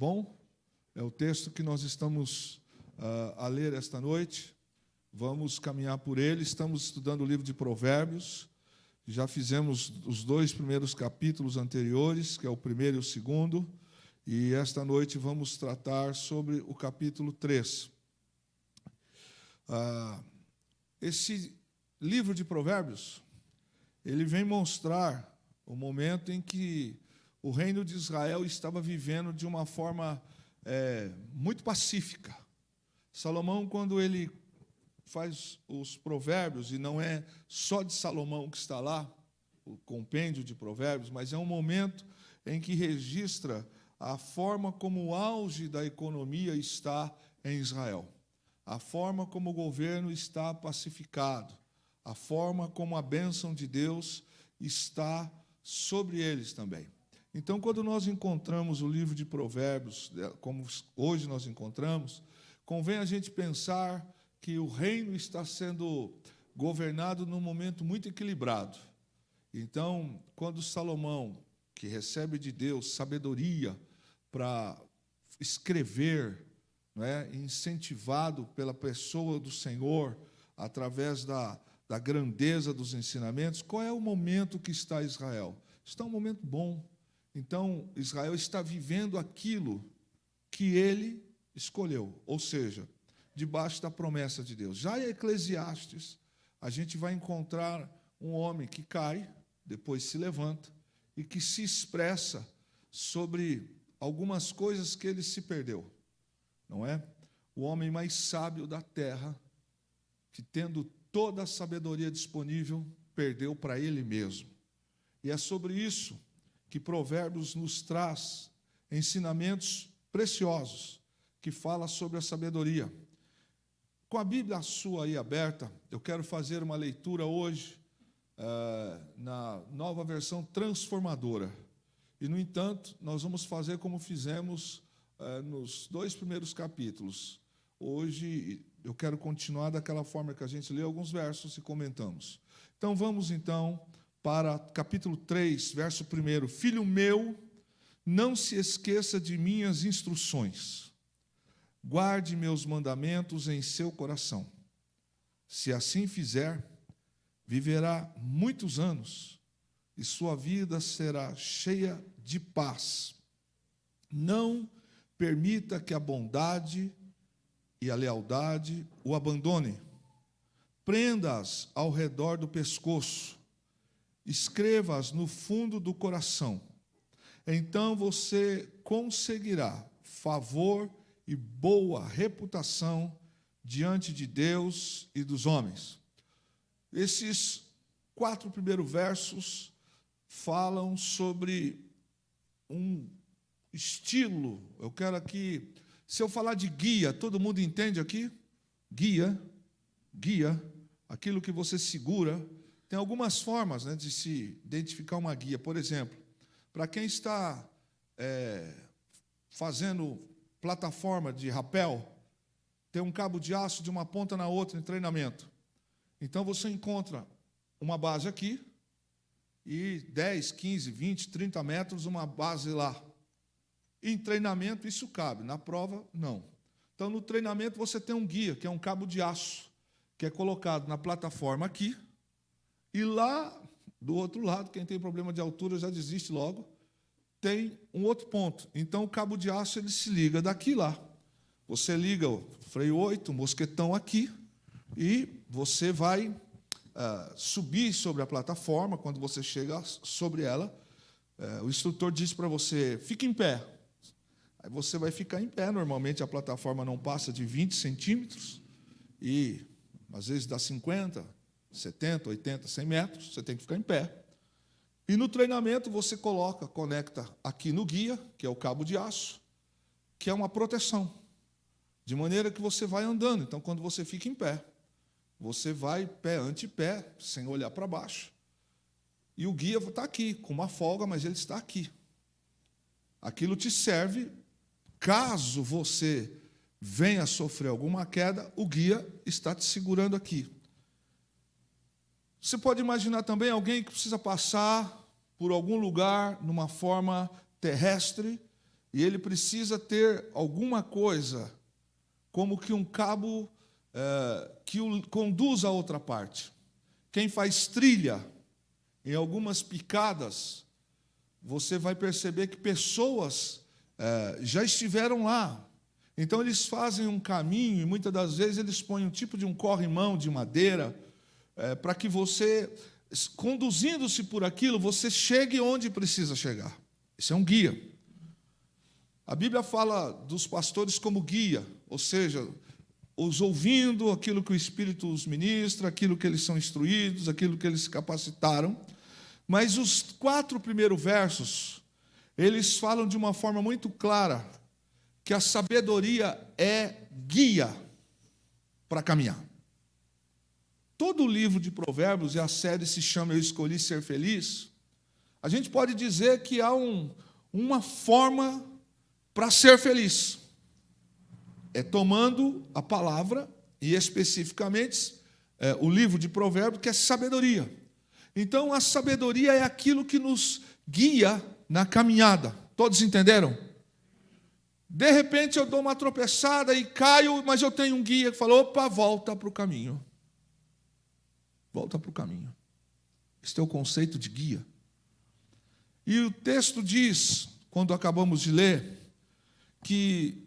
bom? É o texto que nós estamos a ler esta noite. Vamos caminhar por ele. Estamos estudando o livro de Provérbios. Já fizemos os 2 primeiros capítulos anteriores, que é o primeiro e o segundo, e esta noite vamos tratar sobre o capítulo 3. Esse livro de Provérbios, ele vem mostrar o momento em que o reino de Israel estava vivendo de uma forma muito pacífica. Salomão, quando ele faz os provérbios, e não é só de Salomão que está lá, o compêndio de provérbios, mas é um momento em que registra a forma como o auge da economia está em Israel, a forma como o governo está pacificado, a forma como a bênção de Deus está sobre eles também. Então, quando nós encontramos o livro de Provérbios, como hoje nós encontramos, convém a gente pensar que o reino está sendo governado num momento muito equilibrado. Então, quando Salomão, que recebe de Deus sabedoria para escrever, incentivado pela pessoa do Senhor, através da grandeza dos ensinamentos, qual é o momento que está Israel? Está um momento bom. Então, Israel está vivendo aquilo que ele escolheu, ou seja, debaixo da promessa de Deus. Já em Eclesiastes, a gente vai encontrar um homem que cai, depois se levanta, e que se expressa sobre algumas coisas que ele se perdeu, não é? O homem mais sábio da terra, que tendo toda a sabedoria disponível, perdeu para ele mesmo. E é sobre isso que Provérbios nos traz ensinamentos preciosos, que fala sobre a sabedoria. Com a Bíblia sua aí aberta, eu quero fazer uma leitura hoje na nova versão transformadora. E, no entanto, nós vamos fazer como fizemos nos 2 primeiros capítulos. Hoje eu quero continuar daquela forma que a gente lê alguns versos e comentamos. Então, vamos então para capítulo 3, verso 1. Filho meu, não se esqueça de minhas instruções. Guarde meus mandamentos em seu coração. Se assim fizer, viverá muitos anos e sua vida será cheia de paz. Não permita que a bondade e a lealdade o abandonem. Prenda-as ao redor do pescoço. Escreva-as no fundo do coração. Então você conseguirá favor e boa reputação diante de Deus e dos homens. Esses 4 primeiros versos falam sobre um estilo. Eu quero aqui, se eu falar de guia, todo mundo entende aqui? Guia, aquilo que você segura. Tem algumas formas de se identificar uma guia. Por exemplo, para quem está fazendo plataforma de rapel, tem um cabo de aço de uma ponta na outra em treinamento. Então, você encontra uma base aqui e 10, 15, 20, 30 metros, uma base lá. Em treinamento, isso cabe. Na prova, não. Então, no treinamento, você tem um guia, que é um cabo de aço, que é colocado na plataforma aqui, e lá, do outro lado, quem tem problema de altura já desiste logo, tem um outro ponto. Então, o cabo de aço ele se liga daqui lá. Você liga o freio 8, o mosquetão aqui, e você vai subir sobre a plataforma. Quando você chega sobre ela, o instrutor diz para você, fique em pé. Aí você vai ficar em pé. Normalmente, a plataforma não passa de 20 centímetros, e às vezes dá 50, 70, 80, 100 metros, você tem que ficar em pé. E no treinamento você conecta aqui no guia, que é o cabo de aço, que é uma proteção, de maneira que você vai andando. Então, quando você fica em pé, você vai pé ante pé, sem olhar para baixo. E o guia está aqui, com uma folga, mas ele está aqui. Aquilo te serve, caso você venha a sofrer alguma queda, o guia está te segurando aqui. Você pode imaginar também alguém que precisa passar por algum lugar, numa forma terrestre, e ele precisa ter alguma coisa, como que um cabo que o conduz a outra parte. Quem faz trilha, em algumas picadas, você vai perceber que pessoas já estiveram lá. Então, eles fazem um caminho, e muitas das vezes eles põem um tipo de um corrimão de madeira, para que você, conduzindo-se por aquilo, você chegue onde precisa chegar. Isso é um guia. A Bíblia fala dos pastores como guia, ou seja, os ouvindo aquilo que o Espírito os ministra, aquilo que eles são instruídos, aquilo que eles se capacitaram. Mas os 4 primeiros versos, eles falam de uma forma muito clara que a sabedoria é guia para caminhar. Todo o livro de Provérbios, e a série se chama Eu Escolhi Ser Feliz, a gente pode dizer que há uma forma para ser feliz. É tomando a palavra, e especificamente o livro de Provérbios, que é sabedoria. Então, a sabedoria é aquilo que nos guia na caminhada. Todos entenderam? De repente, eu dou uma tropeçada e caio, mas eu tenho um guia que fala, opa, volta para o caminho. Volta para o caminho. Este é o conceito de guia. E o texto diz, quando acabamos de ler, que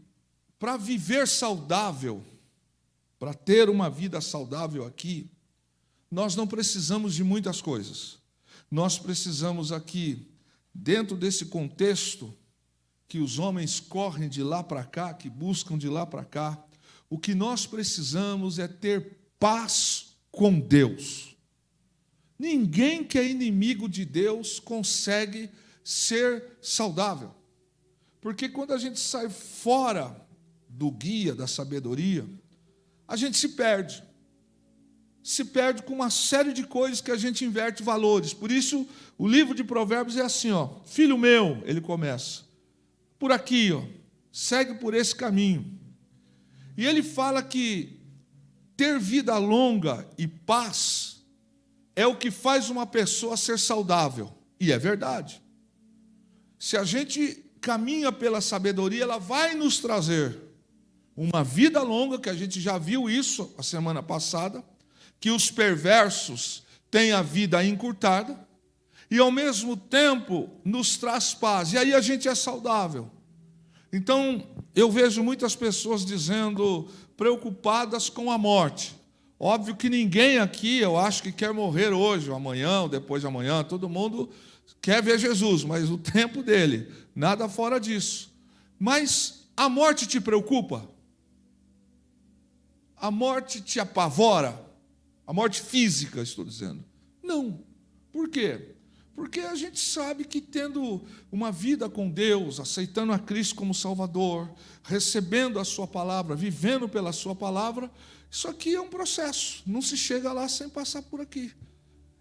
para viver saudável, para ter uma vida saudável aqui, nós não precisamos de muitas coisas. Nós precisamos aqui, dentro desse contexto, que os homens correm de lá para cá, que buscam de lá para cá, o que nós precisamos é ter paz com Deus. Ninguém que é inimigo de Deus consegue ser saudável. Porque quando a gente sai fora do guia, da sabedoria, a gente se perde. Se perde com uma série de coisas que a gente inverte valores. Por isso, o livro de Provérbios é assim, filho meu, ele começa, por aqui, segue por esse caminho. E ele fala que ter vida longa e paz é o que faz uma pessoa ser saudável. E é verdade. Se a gente caminha pela sabedoria, ela vai nos trazer uma vida longa, que a gente já viu isso a semana passada, que os perversos têm a vida encurtada, e ao mesmo tempo nos traz paz, e aí a gente é saudável. Então, eu vejo muitas pessoas dizendo, preocupadas com a morte. Óbvio que ninguém aqui, eu acho que quer morrer hoje, ou amanhã, ou depois de amanhã, todo mundo quer ver Jesus, mas o tempo dele, nada fora disso. Mas a morte te preocupa? A morte te apavora? A morte física, estou dizendo. Não. Por quê? Porque a gente sabe que tendo uma vida com Deus, aceitando a Cristo como Salvador, recebendo a sua palavra, vivendo pela sua palavra, isso aqui é um processo, não se chega lá sem passar por aqui.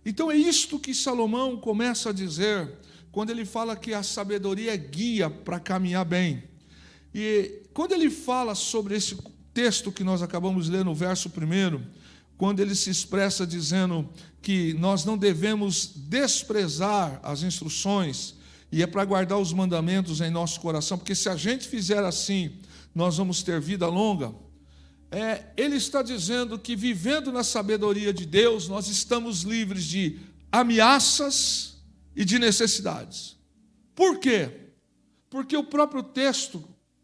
Então é isto que Salomão começa a dizer, quando ele fala que a sabedoria é guia para caminhar bem. E quando ele fala sobre esse texto que nós acabamos de ler no verso 1, quando ele se expressa dizendo que nós não devemos desprezar as instruções, e é para guardar os mandamentos em nosso coração, porque se a gente fizer assim, nós vamos ter vida longa. Ele está dizendo que vivendo na sabedoria de Deus, nós estamos livres de ameaças e de necessidades. Por quê? Porque o próprio texto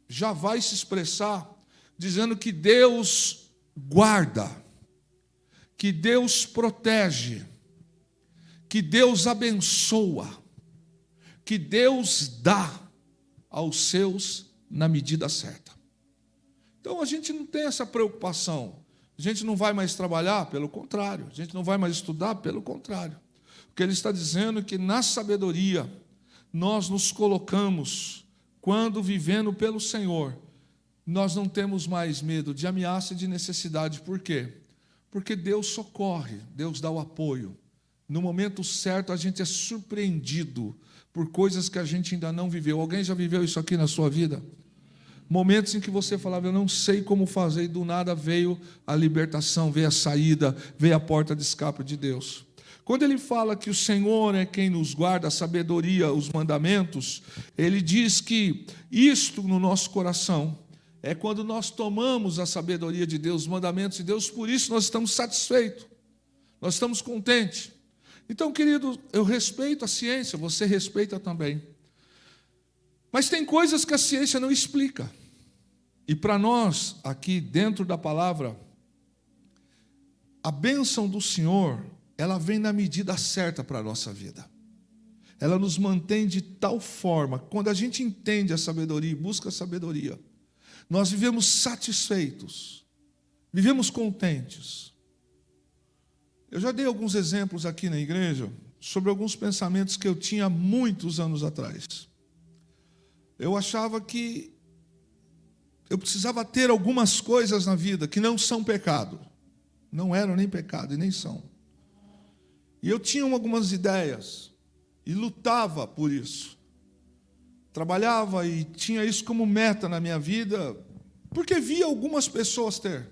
já vai se expressar dizendo que Deus guarda, que Deus protege, que Deus abençoa, que Deus dá aos seus na medida certa. Então, a gente não tem essa preocupação. A gente não vai mais trabalhar, pelo contrário. A gente não vai mais estudar, pelo contrário. O que ele está dizendo é que, na sabedoria, nós nos colocamos, quando vivendo pelo Senhor, nós não temos mais medo de ameaça e de necessidade. Por quê? Porque Deus socorre, Deus dá o apoio. No momento certo, a gente é surpreendido por coisas que a gente ainda não viveu. Alguém já viveu isso aqui na sua vida? Momentos em que você falava, eu não sei como fazer, e do nada veio a libertação, veio a saída, veio a porta de escape de Deus. Quando ele fala que o Senhor é quem nos guarda a sabedoria, os mandamentos, ele diz que isto no nosso coração é quando nós tomamos a sabedoria de Deus, os mandamentos de Deus, por isso nós estamos satisfeitos, nós estamos contentes. Então, querido, eu respeito a ciência, você respeita também. Mas tem coisas que a ciência não explica. E para nós, aqui dentro da palavra, a bênção do Senhor, ela vem na medida certa para a nossa vida. Ela nos mantém de tal forma, quando a gente entende a sabedoria e busca a sabedoria, nós vivemos satisfeitos, vivemos contentes. Eu já dei alguns exemplos aqui na igreja sobre alguns pensamentos que eu tinha muitos anos atrás. Eu achava que eu precisava ter algumas coisas na vida que não são pecado. Não eram nem pecado e nem são. E eu tinha algumas ideias e lutava por isso. Trabalhava e tinha isso como meta na minha vida, porque via algumas pessoas ter.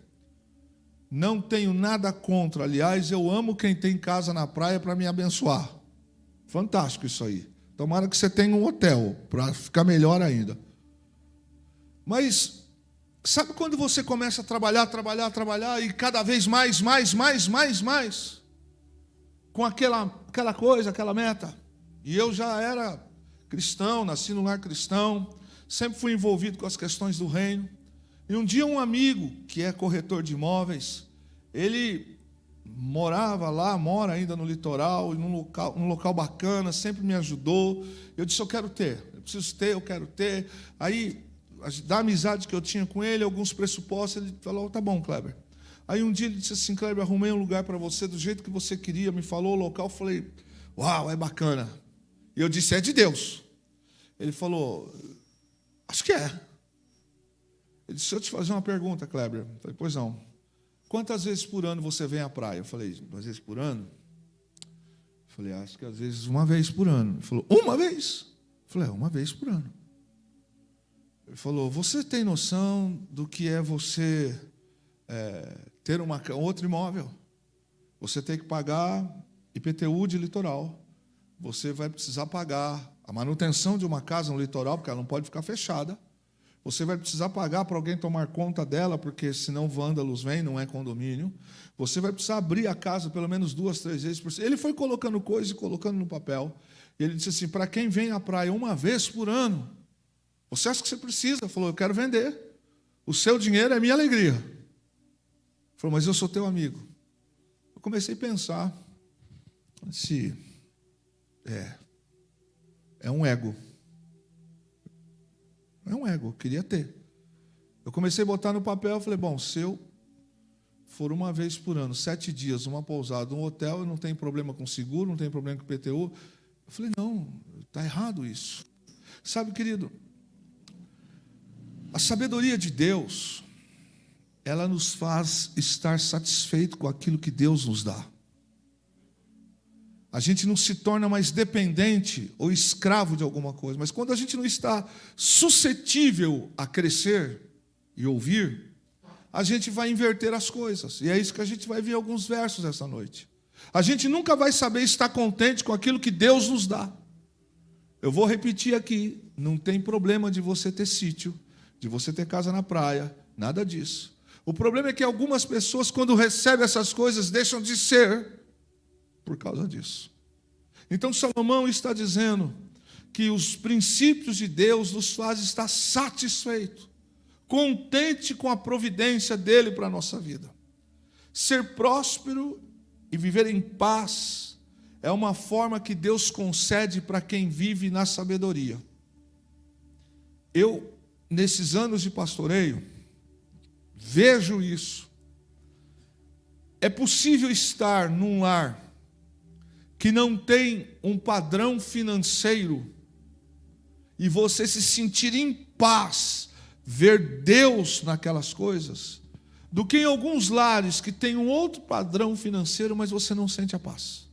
Não tenho nada contra, aliás, eu amo quem tem casa na praia para me abençoar. Fantástico isso aí. Tomara que você tenha um hotel, para ficar melhor ainda. Mas, sabe quando você começa a trabalhar, e cada vez mais, com aquela coisa, aquela meta. E eu já era cristão, nasci num lar cristão, sempre fui envolvido com as questões do reino. E um dia um amigo, que é corretor de imóveis, ele morava lá, mora ainda no litoral, num local bacana, sempre me ajudou. Eu disse, eu quero ter, eu preciso ter, eu quero ter. Aí, da amizade que eu tinha com ele, alguns pressupostos, ele falou, tá bom, Kleber. Aí um dia ele disse assim, Kleber, arrumei um lugar para você, do jeito que você queria, me falou o local, eu falei, uau, é bacana. E eu disse, é de Deus. Ele falou, acho que é. Ele disse, deixa eu te fazer uma pergunta, Kleber. Eu falei, pois não. Quantas vezes por ano você vem à praia? Eu falei, 2 vezes por ano? Eu falei, acho que às vezes 1 vez por ano. Ele falou, 1 vez? Eu falei, 1 vez por ano. Ele falou, você tem noção do que é você ter outro imóvel? Você tem que pagar IPTU de litoral. Você vai precisar pagar a manutenção de uma casa no litoral, porque ela não pode ficar fechada. Você vai precisar pagar para alguém tomar conta dela, porque senão vândalos vêm, não é condomínio. Você vai precisar abrir a casa pelo menos 2, 3 vezes por semana. Ele foi colocando coisas e colocando no papel. E ele disse assim, para quem vem à praia 1 vez por ano, você acha que você precisa? Ele falou, eu quero vender. O seu dinheiro é minha alegria. Ele falou, mas eu sou teu amigo. Eu comecei a pensar, disse, é um ego. É um ego, eu queria ter. Eu comecei a botar no papel, falei, bom, se eu for 1 vez por ano, 7 dias, uma pousada, um hotel, eu não tenho problema com seguro, não tenho problema com IPTU. Eu falei, não, está errado isso. Sabe, querido, a sabedoria de Deus, ela nos faz estar satisfeito com aquilo que Deus nos dá. A gente não se torna mais dependente ou escravo de alguma coisa, mas quando a gente não está suscetível a crescer e ouvir, a gente vai inverter as coisas. E é isso que a gente vai ver em alguns versos essa noite. A gente nunca vai saber estar contente com aquilo que Deus nos dá. Eu vou repetir aqui, não tem problema de você ter sítio, de você ter casa na praia, nada disso. O problema é que algumas pessoas, quando recebem essas coisas, deixam de ser por causa disso. Então Salomão está dizendo que os princípios de Deus nos fazem estar satisfeito, contente com a providência dele para a nossa vida. Ser próspero e viver em paz é uma forma que Deus concede para quem vive na sabedoria. Eu, nesses anos de pastoreio, vejo isso. É possível estar num lar que não tem um padrão financeiro e você se sentir em paz, ver Deus naquelas coisas, do que em alguns lares que tem um outro padrão financeiro, mas você não sente a paz.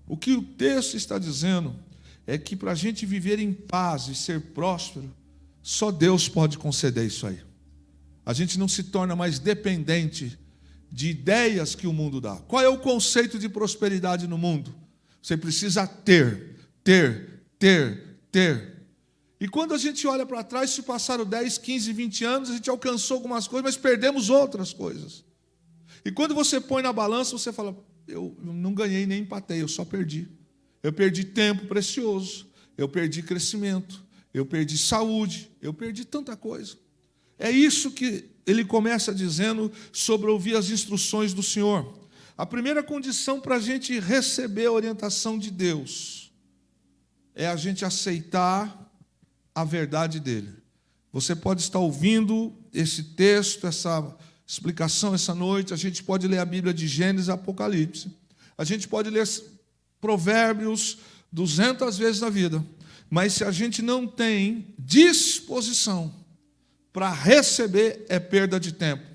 O que o texto está dizendo é que para a gente viver em paz e ser próspero, só Deus pode conceder isso aí. A gente não se torna mais dependente de ideias que o mundo dá. Qual é o conceito de prosperidade no mundo? Você precisa ter. E quando a gente olha para trás, se passaram 10, 15, 20 anos, a gente alcançou algumas coisas, mas perdemos outras coisas. E quando você põe na balança, você fala, eu não ganhei nem empatei, eu só perdi. Eu perdi tempo precioso, eu perdi crescimento, eu perdi saúde, eu perdi tanta coisa. É isso que ele começa dizendo sobre ouvir as instruções do Senhor. A primeira condição para a gente receber a orientação de Deus é a gente aceitar a verdade dele. Você pode estar ouvindo esse texto, essa explicação essa noite, a gente pode ler a Bíblia de Gênesis e Apocalipse, a gente pode ler Provérbios 200 vezes na vida, mas se a gente não tem disposição para receber, é perda de tempo.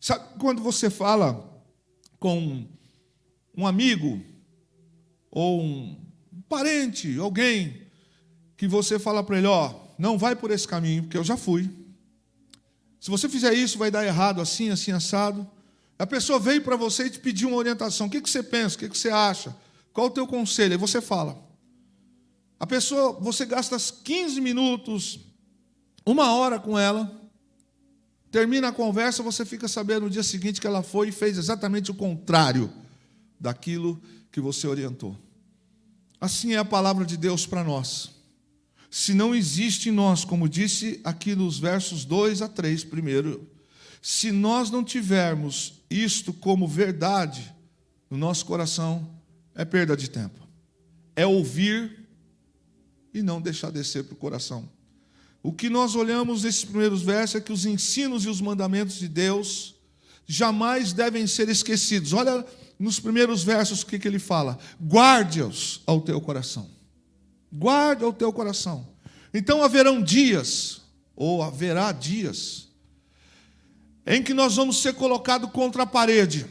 Sabe quando você fala com um amigo ou um parente, alguém, que você fala para ele, não vai por esse caminho, porque eu já fui. Se você fizer isso, vai dar errado, assim, assim, assado. A pessoa veio para você e te pediu uma orientação. O que você pensa? O que você acha? Qual o teu conselho? Aí você fala. A pessoa, você gasta 15 minutos, 1 hora com ela, termina a conversa, você fica sabendo no dia seguinte que ela foi e fez exatamente o contrário daquilo que você orientou. Assim é a palavra de Deus para nós. Se não existe em nós, como disse aqui nos versos 2 a 3, primeiro, se nós não tivermos isto como verdade no nosso coração, é perda de tempo. É ouvir e não deixar descer para o coração. O que nós olhamos nesses primeiros versos é que os ensinos e os mandamentos de Deus jamais devem ser esquecidos. Olha nos primeiros versos o que ele fala. Guarde-os ao teu coração. Guarde ao teu coração. Então haverão dias, ou haverá dias, em que nós vamos ser colocados contra a parede,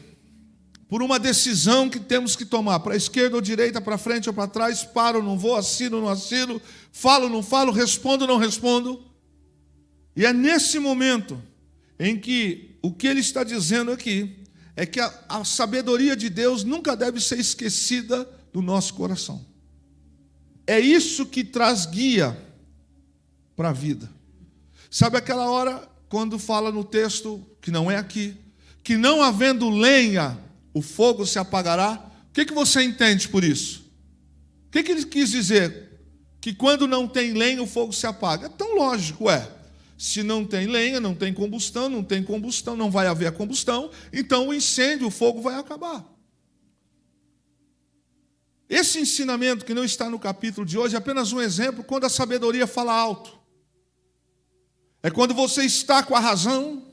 por uma decisão que temos que tomar, para a esquerda ou direita, para frente ou para trás, paro ou não vou, assino ou não assino, falo ou não falo, respondo ou não respondo. E é nesse momento em que o que ele está dizendo aqui é que a sabedoria de Deus nunca deve ser esquecida do nosso coração. É isso que traz guia para a vida. Sabe aquela hora, quando fala no texto, que não é aqui, que não havendo lenha, o fogo se apagará? O que você entende por isso? O que ele quis dizer? Que quando não tem lenha, o fogo se apaga. É tão lógico, se não tem lenha, não tem combustão, não vai haver a combustão, então o incêndio, o fogo vai acabar. Esse ensinamento que não está no capítulo de hoje é apenas um exemplo quando a sabedoria fala alto. É quando você está com a razão,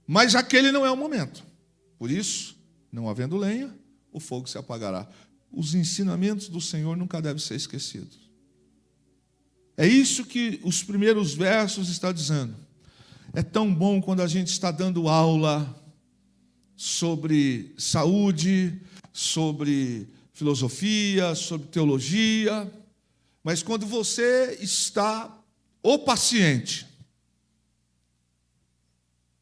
mas aquele não é o momento. Por isso, não havendo lenha, o fogo se apagará. Os ensinamentos do Senhor nunca devem ser esquecidos. É isso que os primeiros versos estão dizendo. É tão bom quando a gente está dando aula sobre saúde, sobre filosofia, sobre teologia, mas quando você está o paciente,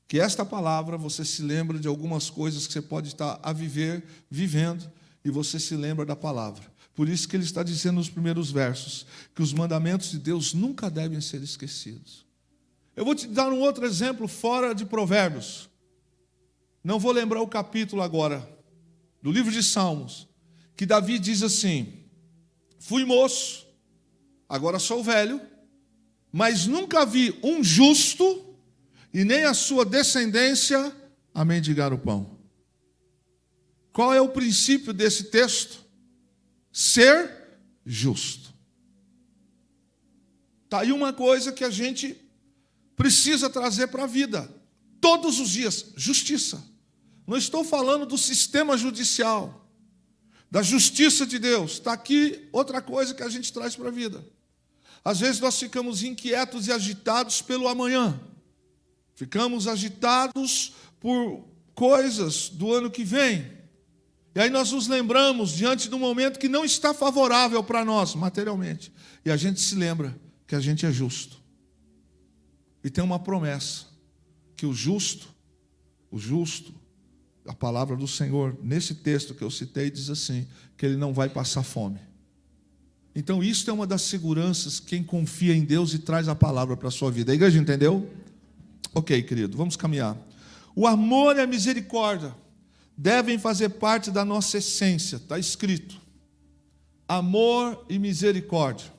que esta palavra você se lembra de algumas coisas que você pode estar vivendo, e você se lembra da palavra. Por isso que ele está dizendo nos primeiros versos, que os mandamentos de Deus nunca devem ser esquecidos. Eu vou te dar um outro exemplo fora de Provérbios. Não vou lembrar o capítulo agora, do livro de Salmos, que Davi diz assim: fui moço, agora sou velho, mas nunca vi um justo e nem a sua descendência a mendigar o pão. Qual é o princípio desse texto? Ser justo. Está aí uma coisa que a gente precisa trazer para a vida, todos os dias: justiça. Não estou falando do sistema judicial, da justiça de Deus. Está aqui outra coisa que a gente traz para a vida. Às vezes nós ficamos inquietos e agitados pelo amanhã. Ficamos agitados por coisas do ano que vem. E aí nós nos lembramos diante de um momento que não está favorável para nós, materialmente. E a gente se lembra que a gente é justo. E tem uma promessa, que o justo o justo, a palavra do Senhor, nesse texto que eu citei, diz assim, que ele não vai passar fome. Então, isso é uma das seguranças, quem confia em Deus e traz a palavra para a sua vida. A igreja entendeu? Ok, querido, vamos caminhar. O amor e a misericórdia devem fazer parte da nossa essência, está escrito. Amor e misericórdia.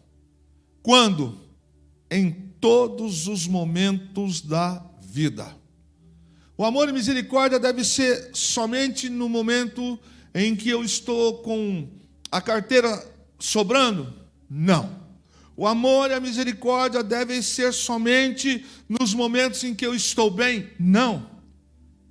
Quando? Em todos os momentos da vida. O amor e misericórdia deve ser somente no momento em que eu estou com a carteira sobrando? Não. O amor e a misericórdia devem ser somente nos momentos em que eu estou bem? Não.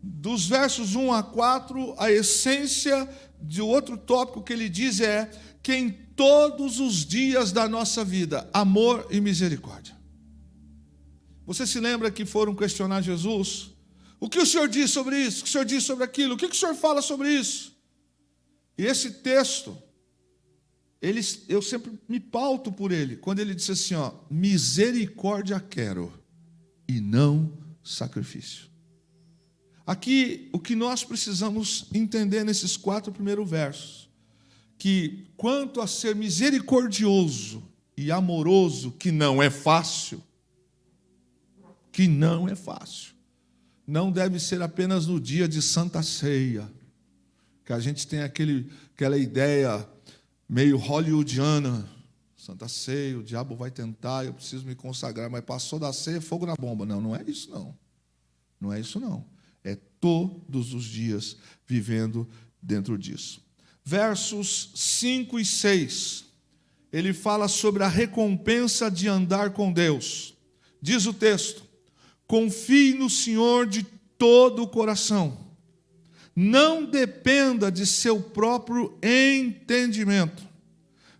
Dos versos 1 a 4, a essência de outro tópico que ele diz é que em todos os dias da nossa vida, amor e misericórdia. Você se lembra que foram questionar Jesus? O que o Senhor diz sobre isso? O que o Senhor diz sobre aquilo? O que o Senhor fala sobre isso? E esse texto, eu sempre me pauto por ele, quando ele disse assim, misericórdia quero e não sacrifício. Aqui, o que nós precisamos entender nesses 4 primeiros versos, que quanto a ser misericordioso e amoroso, que não é fácil, não deve ser apenas no dia de Santa Ceia, que a gente tem aquela ideia meio hollywoodiana, Santa Ceia, o diabo vai tentar, eu preciso me consagrar, mas passou da ceia, fogo na bomba. Não, não é isso não. Não é isso não. É todos os dias vivendo dentro disso. Versos 5 e 6, ele fala sobre a recompensa de andar com Deus. Diz o texto, confie no Senhor de todo o coração. Não dependa de seu próprio entendimento.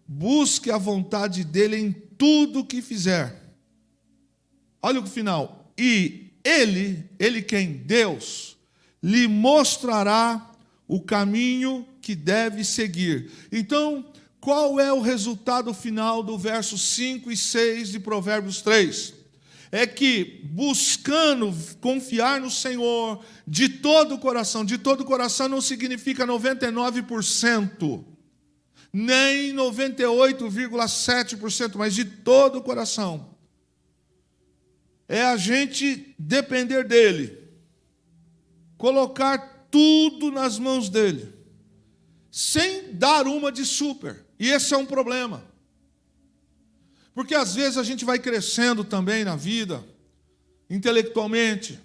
Busque a vontade dele em tudo o que fizer. Olha o final. E ele quem? Deus, lhe mostrará o caminho que deve seguir. Então, qual é o resultado final do verso 5 e 6 de Provérbios 3? É que, buscando confiar no Senhor de todo o coração não significa 99%, nem 98,7%, mas de todo o coração. É a gente depender dele, colocar tudo nas mãos dele, sem dar uma de super. E esse é um problema. Porque às vezes a gente vai crescendo também na vida, intelectualmente,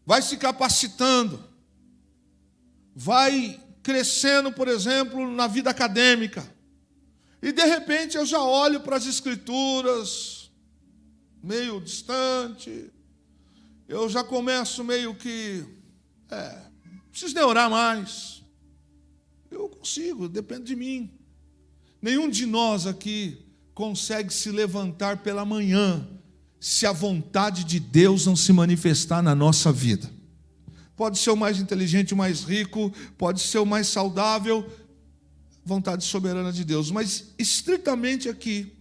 vai se capacitando, vai crescendo, por exemplo, na vida acadêmica, e de repente eu já olho para as Escrituras, meio distante, eu já começo meio que, preciso de orar mais, eu consigo, depende de mim. Nenhum de nós aqui consegue se levantar pela manhã se a vontade de Deus não se manifestar na nossa vida. Pode ser o mais inteligente, o mais rico, pode ser o mais saudável, vontade soberana de Deus. Mas, estritamente aqui,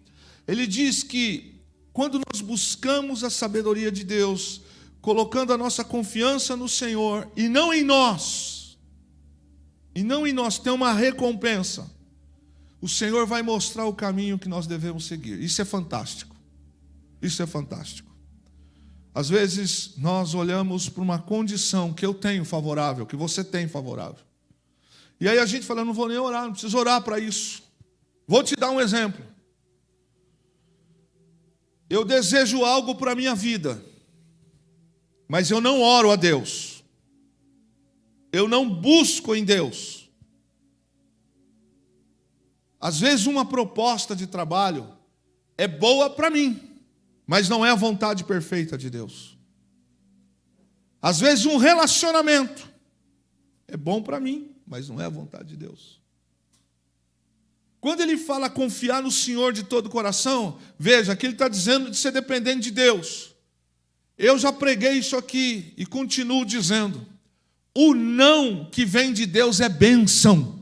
ele diz que, quando nós buscamos a sabedoria de Deus, colocando a nossa confiança no Senhor, e não em nós, tem uma recompensa. O Senhor vai mostrar o caminho que nós devemos seguir. Isso é fantástico. Isso é fantástico. Às vezes, nós olhamos para uma condição que eu tenho favorável, que você tem favorável. E aí a gente fala, não vou nem orar, não preciso orar para isso. Vou te dar um exemplo. Eu desejo algo para a minha vida, mas eu não oro a Deus. Eu não busco em Deus. Às vezes uma proposta de trabalho é boa para mim, mas não é a vontade perfeita de Deus. Às vezes um relacionamento é bom para mim, mas não é a vontade de Deus. Quando ele fala confiar no Senhor de todo o coração, veja, aqui ele está dizendo de ser dependente de Deus. Eu já preguei isso aqui e continuo dizendo. O não que vem de Deus é bênção.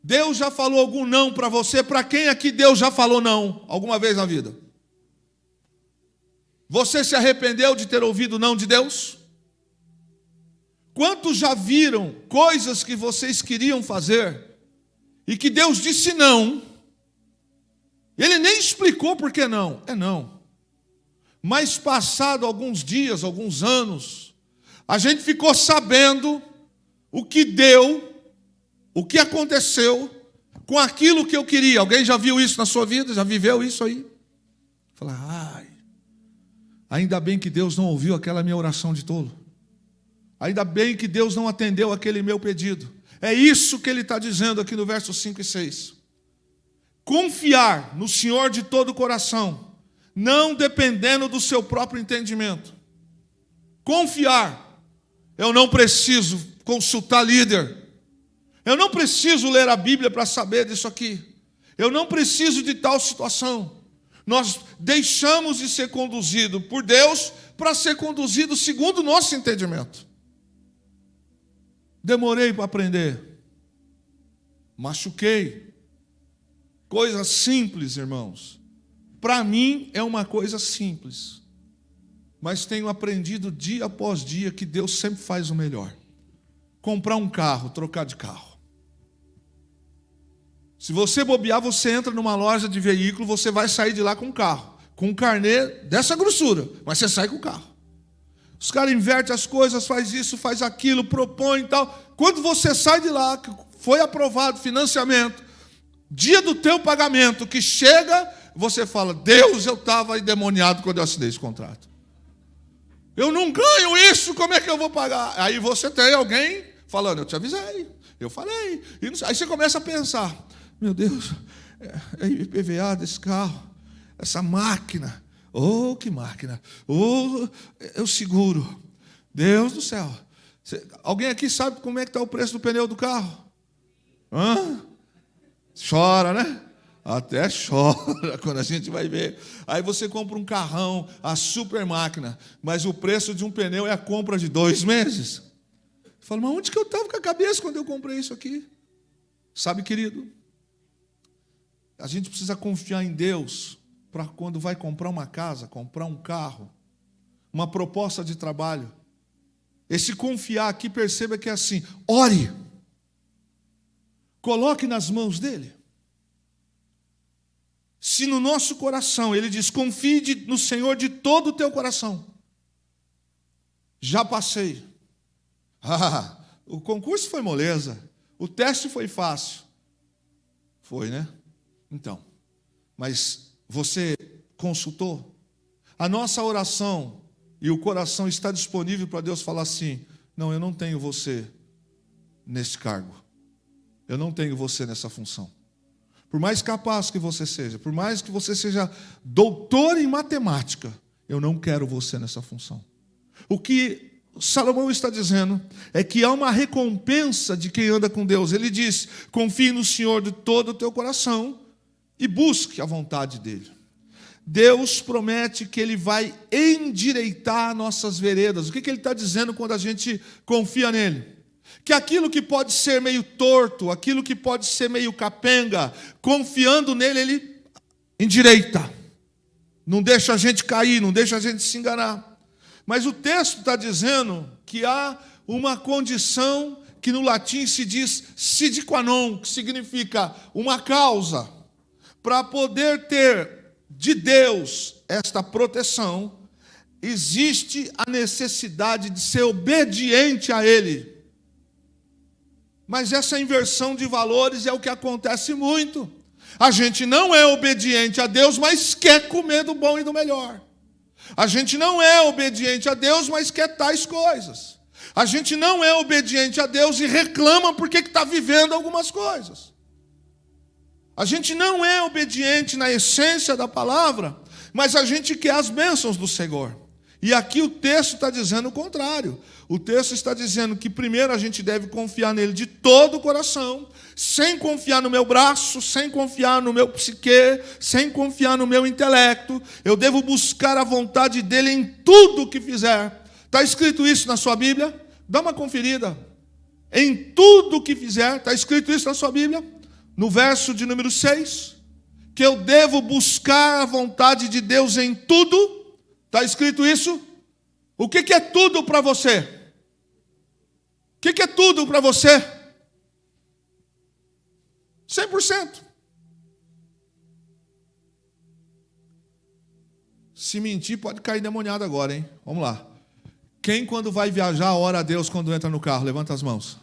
Deus já falou algum não para você? Para quem aqui Deus já falou não alguma vez na vida? Você se arrependeu de ter ouvido não de Deus? Quantos já viram coisas que vocês queriam fazer e que Deus disse não? Ele nem explicou por que não. É não. Mas passado alguns dias, alguns anos, a gente ficou sabendo o que deu, o que aconteceu com aquilo que eu queria. Alguém já viu isso na sua vida? Já viveu isso aí? Fala, ainda bem que Deus não ouviu aquela minha oração de tolo. Ainda bem que Deus não atendeu aquele meu pedido. É isso que ele está dizendo aqui no verso 5 e 6. Confiar no Senhor de todo o coração, não dependendo do seu próprio entendimento. Confiar. Eu não preciso consultar líder. Eu não preciso ler a Bíblia para saber disso aqui. Eu não preciso de tal situação. Nós deixamos de ser conduzido por Deus para ser conduzido segundo o nosso entendimento. Demorei para aprender. Machuquei. Coisa simples, irmãos. Para mim é uma coisa simples. Mas tenho aprendido dia após dia que Deus sempre faz o melhor. Comprar um carro, trocar de carro. Se você bobear, você entra numa loja de veículo, você vai sair de lá com um carro. Com um carnê dessa grossura, mas você sai com o carro. Os caras invertem as coisas, faz isso, faz aquilo, propõe e tal. Quando você sai de lá, que foi aprovado financiamento, dia do teu pagamento que chega, você fala, Deus, eu estava endemoniado quando eu assinei esse contrato. Eu não ganho isso, como é que eu vou pagar? Aí você tem alguém falando, eu te avisei, eu falei. Aí você começa a pensar, meu Deus, é IPVA desse carro, essa máquina, oh, que máquina, oh, eu seguro, Deus do céu. Alguém aqui sabe como é que está o preço do pneu do carro? Chora, né? Até chora quando a gente vai ver. Aí você compra um carrão, a super máquina, mas o preço de um pneu é a compra de 2 meses. Fala, mas onde que eu estava com a cabeça quando eu comprei isso aqui? Sabe, querido, a gente precisa confiar em Deus para quando vai comprar uma casa, comprar um carro, uma proposta de trabalho. Esse confiar aqui, perceba que é assim, ore, coloque nas mãos dele. Se no nosso coração, ele diz, confie no Senhor de todo o teu coração. Já passei. O concurso foi moleza, o teste foi fácil. Foi, né? Então, mas você consultou? A nossa oração e o coração está disponível para Deus falar assim, não, eu não tenho você nesse cargo. Eu não tenho você nessa função. Por mais capaz que você seja, por mais que você seja doutor em matemática, eu não quero você nessa função. O que Salomão está dizendo é que há uma recompensa de quem anda com Deus. Ele diz, confie no Senhor de todo o teu coração e busque a vontade dele. Deus promete que ele vai endireitar nossas veredas. O que ele está dizendo quando a gente confia nele? Que aquilo que pode ser meio torto, aquilo que pode ser meio capenga, confiando nele, ele endireita. Não deixa a gente cair, não deixa a gente se enganar. Mas o texto está dizendo que há uma condição que no latim se diz sine qua non, que significa uma causa. Para poder ter de Deus esta proteção, existe a necessidade de ser obediente a Ele. Mas essa inversão de valores é o que acontece muito. A gente não é obediente a Deus, mas quer comer do bom e do melhor. A gente não é obediente a Deus, mas quer tais coisas. A gente não é obediente a Deus e reclama porque está vivendo algumas coisas. A gente não é obediente na essência da palavra, mas a gente quer as bênçãos do Senhor. E aqui o texto está dizendo o contrário. O texto está dizendo que primeiro a gente deve confiar nele de todo o coração, sem confiar no meu braço, sem confiar no meu psique, sem confiar no meu intelecto. Eu devo buscar a vontade dele em tudo o que fizer. Está escrito isso na sua Bíblia? Dá uma conferida. Em tudo o que fizer, está escrito isso na sua Bíblia? No verso de número 6, que eu devo buscar a vontade de Deus em tudo. Está escrito isso? O que é tudo para você? que é tudo para você? 100%. Se mentir, pode cair demoniado agora, hein? Vamos lá. Quem, quando vai viajar, ora a Deus quando entra no carro? Levanta as mãos.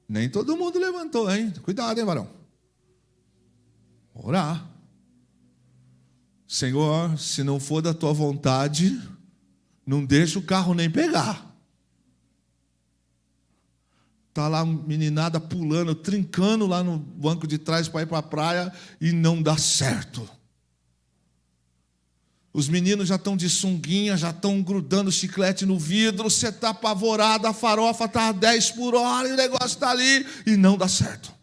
Nem todo mundo levantou, hein? Cuidado, hein, varão? Orar. Senhor, se não for da tua vontade, não deixa o carro nem pegar. Está lá a meninada pulando, trincando lá no banco de trás para ir para a praia e não dá certo. Os meninos já estão de sunguinha, já estão grudando chiclete no vidro, você está apavorado, a farofa está a 10 por hora e o negócio está ali e não dá certo.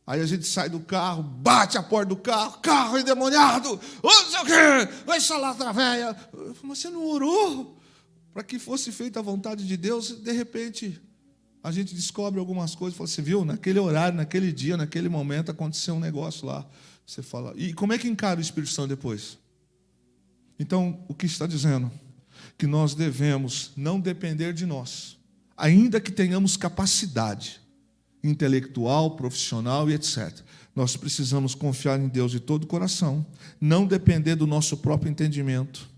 Aí a gente sai do carro, bate a porta do carro, carro endemoniado, não sei o quê, vai salatra véia. Mas você não orou para que fosse feita a vontade de Deus? De repente, a gente descobre algumas coisas, fala, você viu, naquele horário, naquele dia, naquele momento, aconteceu um negócio lá. Você fala, e como é que encara o Espírito Santo depois? Então, o que está dizendo? Que nós devemos não depender de nós, ainda que tenhamos capacidade intelectual, profissional e etc. Nós precisamos confiar em Deus de todo o coração, não depender do nosso próprio entendimento,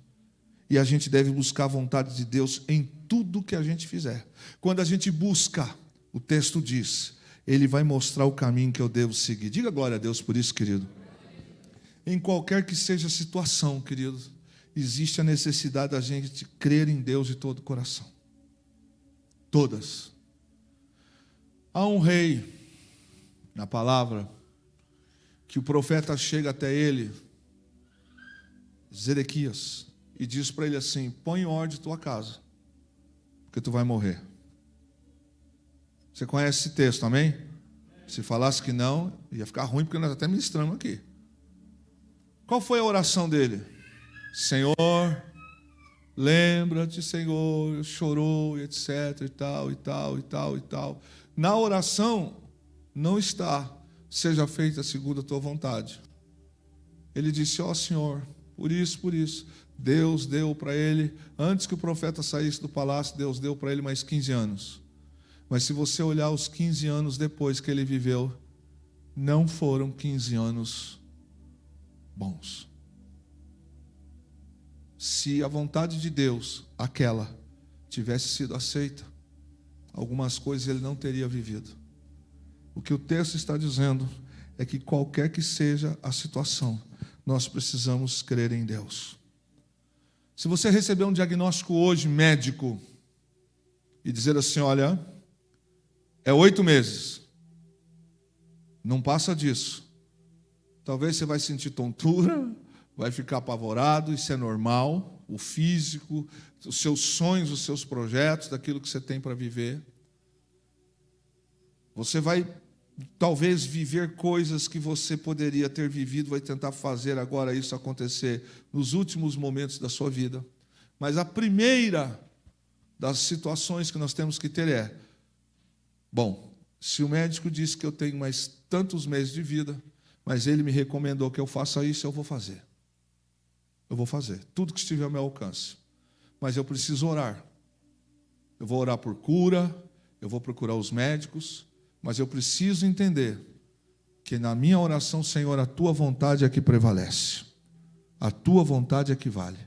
e a gente deve buscar a vontade de Deus em tudo que a gente fizer. Quando a gente busca, o texto diz, Ele vai mostrar o caminho que eu devo seguir. Diga glória a Deus por isso, querido. Em qualquer que seja a situação, querido, existe a necessidade da gente crer em Deus de todo o coração. Todas. Há um rei, na palavra, que o profeta chega até ele, Zedequias, e diz para ele assim, põe em ordem tua casa, porque tu vai morrer. Você conhece esse texto, amém? Se falasse que não, ia ficar ruim, porque nós até ministramos aqui. Qual foi a oração dele? Senhor, lembra-te, Senhor, chorou, etc, e tal, e tal, e tal, e tal. Na oração, não está, seja feita segundo a tua vontade. Ele disse, ó Senhor, por isso, Deus deu para ele, antes que o profeta saísse do palácio, Deus deu para ele mais 15 anos. Mas se você olhar os 15 anos depois que ele viveu, não foram 15 anos bons. Se a vontade de Deus, aquela, tivesse sido aceita, algumas coisas ele não teria vivido. O que o texto está dizendo é que qualquer que seja a situação, nós precisamos crer em Deus. Se você receber um diagnóstico hoje, médico, e dizer assim, olha, é 8 meses, não passa disso. Talvez você vai sentir tontura, vai ficar apavorado, isso é normal, o físico, os seus sonhos, os seus projetos, daquilo que você tem para viver. Você vai, talvez, viver coisas que você poderia ter vivido, vai tentar fazer agora isso acontecer nos últimos momentos da sua vida. Mas a primeira das situações que nós temos que ter é, bom, se o médico disse que eu tenho mais tantos meses de vida, mas ele me recomendou que eu faça isso, eu vou fazer. Eu vou fazer tudo que estiver ao meu alcance. Mas eu preciso orar. Eu vou orar por cura, eu vou procurar os médicos, mas eu preciso entender que na minha oração, Senhor, a tua vontade é que prevalece. A tua vontade é que vale.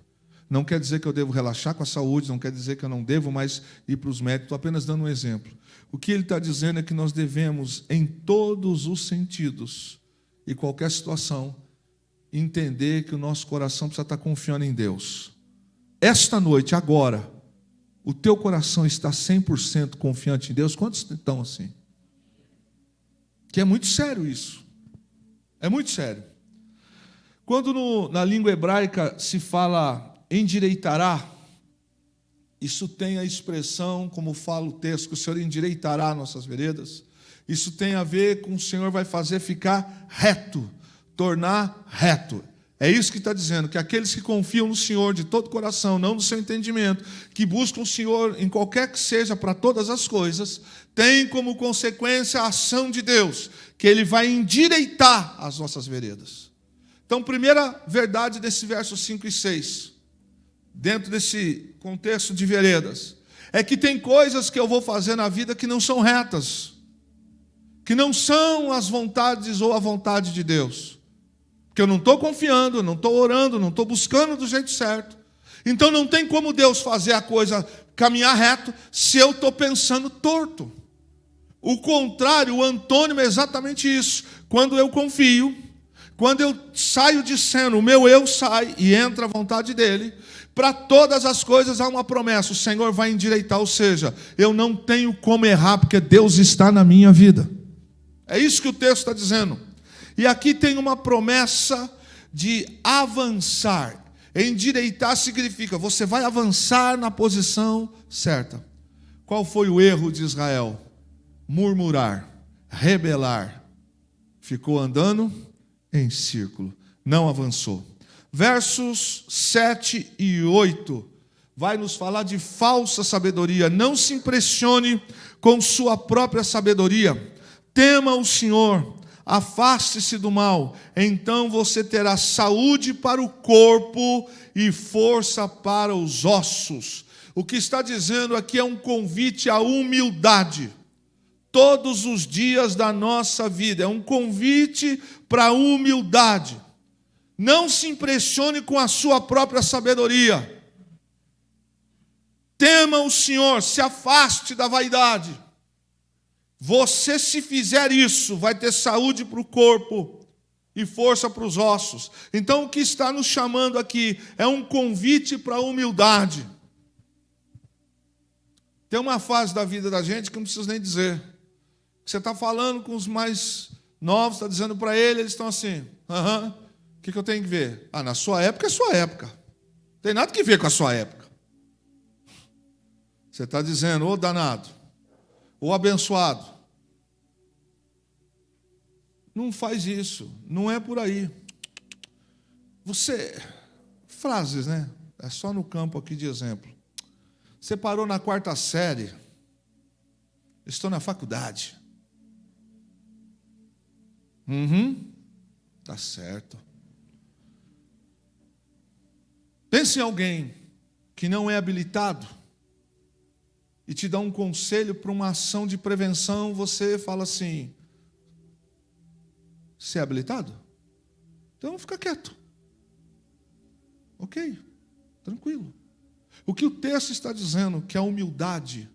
Não quer dizer que eu devo relaxar com a saúde, não quer dizer que eu não devo mais ir para os médicos, estou apenas dando um exemplo. O que ele está dizendo é que nós devemos, em todos os sentidos, e qualquer situação, entender que o nosso coração precisa estar confiando em Deus. Esta noite, agora, o teu coração está 100% confiante em Deus? Quantos estão assim? Que é muito sério isso. É muito sério. Quando na língua hebraica se fala endireitará, isso tem a expressão, como fala o texto, que o Senhor endireitará nossas veredas. Isso tem a ver com o Senhor vai fazer ficar reto, tornar reto. É isso que está dizendo, que aqueles que confiam no Senhor de todo o coração, não no seu entendimento, que buscam o Senhor em qualquer que seja para todas as coisas, tem como consequência a ação de Deus, que Ele vai endireitar as nossas veredas. Então, primeira verdade desse versos 5 e 6, dentro desse contexto de veredas, É que tem coisas que eu vou fazer na vida que não são retas, que não são as vontades ou a vontade de Deus. Porque eu não estou confiando, não estou orando, não estou buscando do jeito certo. Então não tem como Deus fazer a coisa caminhar reto se eu estou pensando torto. O contrário, o antônimo é exatamente isso. Quando eu confio, quando eu saio de cena, o meu eu sai e entra a vontade dele, para todas as coisas há uma promessa, o Senhor vai endireitar, ou seja, eu não tenho como errar, porque Deus está na minha vida. É isso que o texto está dizendo. E aqui tem uma promessa de avançar. Endireitar significa, você vai avançar na posição certa. Qual foi o erro de Israel? Murmurar, rebelar. Ficou andando em círculo, não avançou. Versos 7 e 8 vai nos falar de falsa sabedoria. Não se impressione com sua própria sabedoria. Tema o Senhor, afaste-se do mal. Então você terá saúde para o corpo e força para os ossos. O que está dizendo aqui é um convite à humildade. Todos os dias da nossa vida é um convite para a humildade. Não se impressione com a sua própria sabedoria. Tema o Senhor, se afaste da vaidade. Você, se fizer isso, vai ter saúde para o corpo e força para os ossos. Então, o que está nos chamando aqui é um convite para a humildade. Tem uma fase da vida da gente que não preciso nem dizer. Você está falando com os mais novos, está dizendo para eles estão assim, o que eu tenho que ver? Na sua época é sua época. Não tem nada que ver com a sua época. Você está dizendo, ô danado, ô abençoado. Não faz isso, não é por aí. Frases, né? É só no campo aqui de exemplo. Você parou na 4ª série, estou na faculdade. Tá certo. Pense em alguém que não é habilitado e te dá um conselho para uma ação de prevenção, você fala assim, você é habilitado? Então fica quieto. Ok, tranquilo. O que o texto está dizendo, que a humildade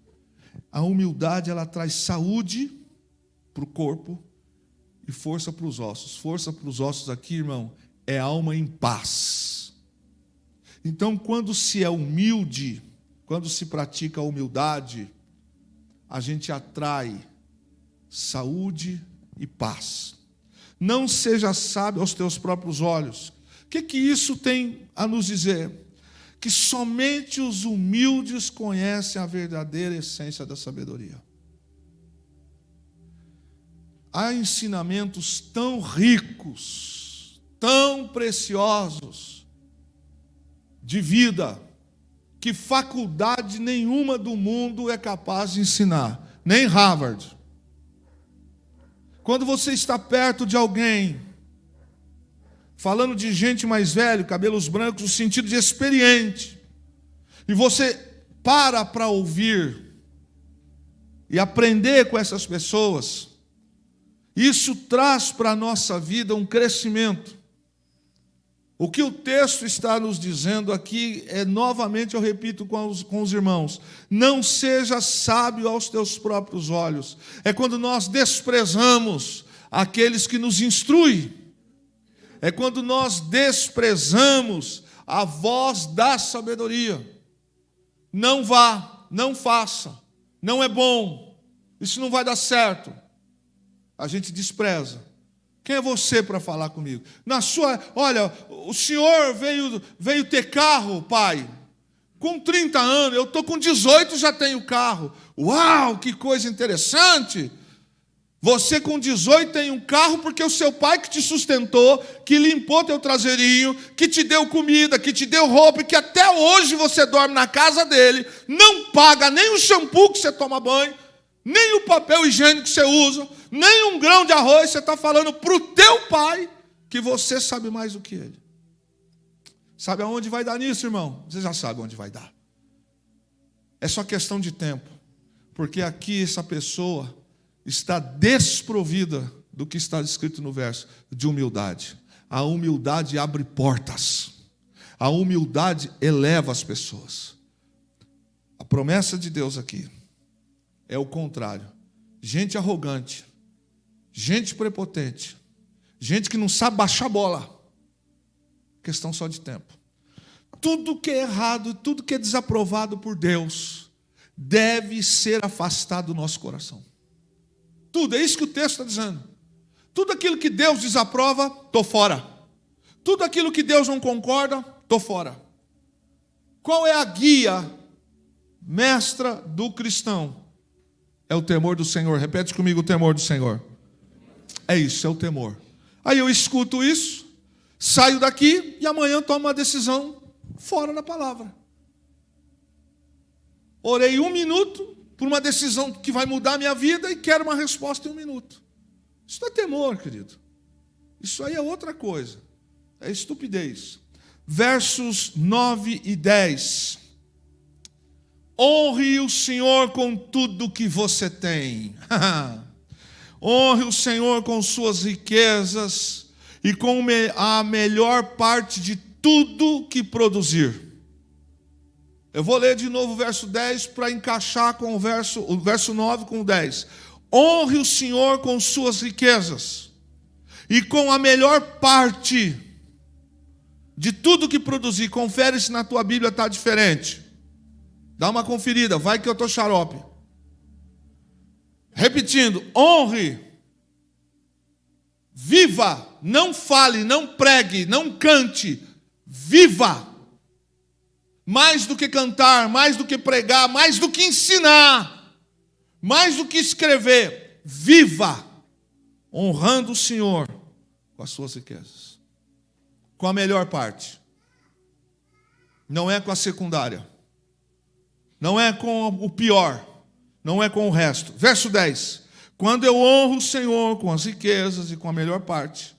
ela traz saúde para o corpo e força para os ossos. Força para os ossos aqui, irmão, é alma em paz. Então, quando se é humilde, quando se pratica a humildade, a gente atrai saúde e paz. Não seja sábio aos teus próprios olhos. O que isso tem a nos dizer? Que somente os humildes conhecem a verdadeira essência da sabedoria. Há ensinamentos tão ricos, tão preciosos de vida, que faculdade nenhuma do mundo é capaz de ensinar, nem Harvard. Quando você está perto de alguém, falando de gente mais velha, cabelos brancos, no sentido de experiente, e você para ouvir e aprender com essas pessoas, isso traz para a nossa vida um crescimento. O que o texto está nos dizendo aqui é, novamente eu repito com os irmãos, não seja sábio aos teus próprios olhos. É quando nós desprezamos aqueles que nos instruem. É quando nós desprezamos a voz da sabedoria. Não vá, não faça, não é bom, isso não vai dar certo. A gente despreza. Quem é você para falar comigo? Olha, o senhor veio ter carro, pai. Com 30 anos, eu estou com 18 já tenho carro. Uau, que coisa interessante. Você com 18 tem um carro porque o seu pai que te sustentou, que limpou teu traseirinho, que te deu comida, que te deu roupa, e que até hoje você dorme na casa dele, não paga nem o shampoo que você toma banho, nem o papel higiênico que você usa, nem um grão de arroz. Você está falando para o teu pai que você sabe mais do que ele. Sabe aonde vai dar nisso, irmão? Você já sabe onde vai dar. É só questão de tempo. Porque aqui essa pessoa está desprovida do que está escrito no verso, de humildade. A humildade abre portas. A humildade eleva as pessoas. A promessa de Deus aqui é o contrário. Gente arrogante, gente prepotente, gente que não sabe baixar a bola. Questão só de tempo. Tudo que é errado, tudo que é desaprovado por Deus, deve ser afastado do nosso coração. Tudo, é isso que o texto está dizendo. Tudo aquilo que Deus desaprova, estou fora. Tudo aquilo que Deus não concorda, estou fora. Qual é a guia mestra do cristão? É o temor do Senhor. Repete comigo: o temor do Senhor. É isso, é o temor. Aí eu escuto isso, saio daqui e amanhã tomo uma decisão fora da palavra. Orei 1 minuto por uma decisão que vai mudar a minha vida e quero uma resposta em 1 minuto. Isso não é temor, querido. Isso aí é outra coisa. É estupidez. Versos 9 e 10. Honre o Senhor com tudo que você tem. Honre o Senhor com suas riquezas e com a melhor parte de tudo que produzir. Eu vou ler de novo o verso 10 para encaixar com o verso 9 com o 10. Honre o Senhor com suas riquezas e com a melhor parte de tudo que produzir. Confere se na tua Bíblia está diferente. Dá uma conferida, vai que eu estou xarope. Repetindo: honre, viva, não fale, não pregue, não cante, viva. Mais do que cantar, mais do que pregar, mais do que ensinar, mais do que escrever, viva, honrando o Senhor com as suas riquezas. Com a melhor parte. Não é com a secundária. Não é com o pior. Não é com o resto. Verso 10. Quando eu honro o Senhor com as riquezas e com a melhor parte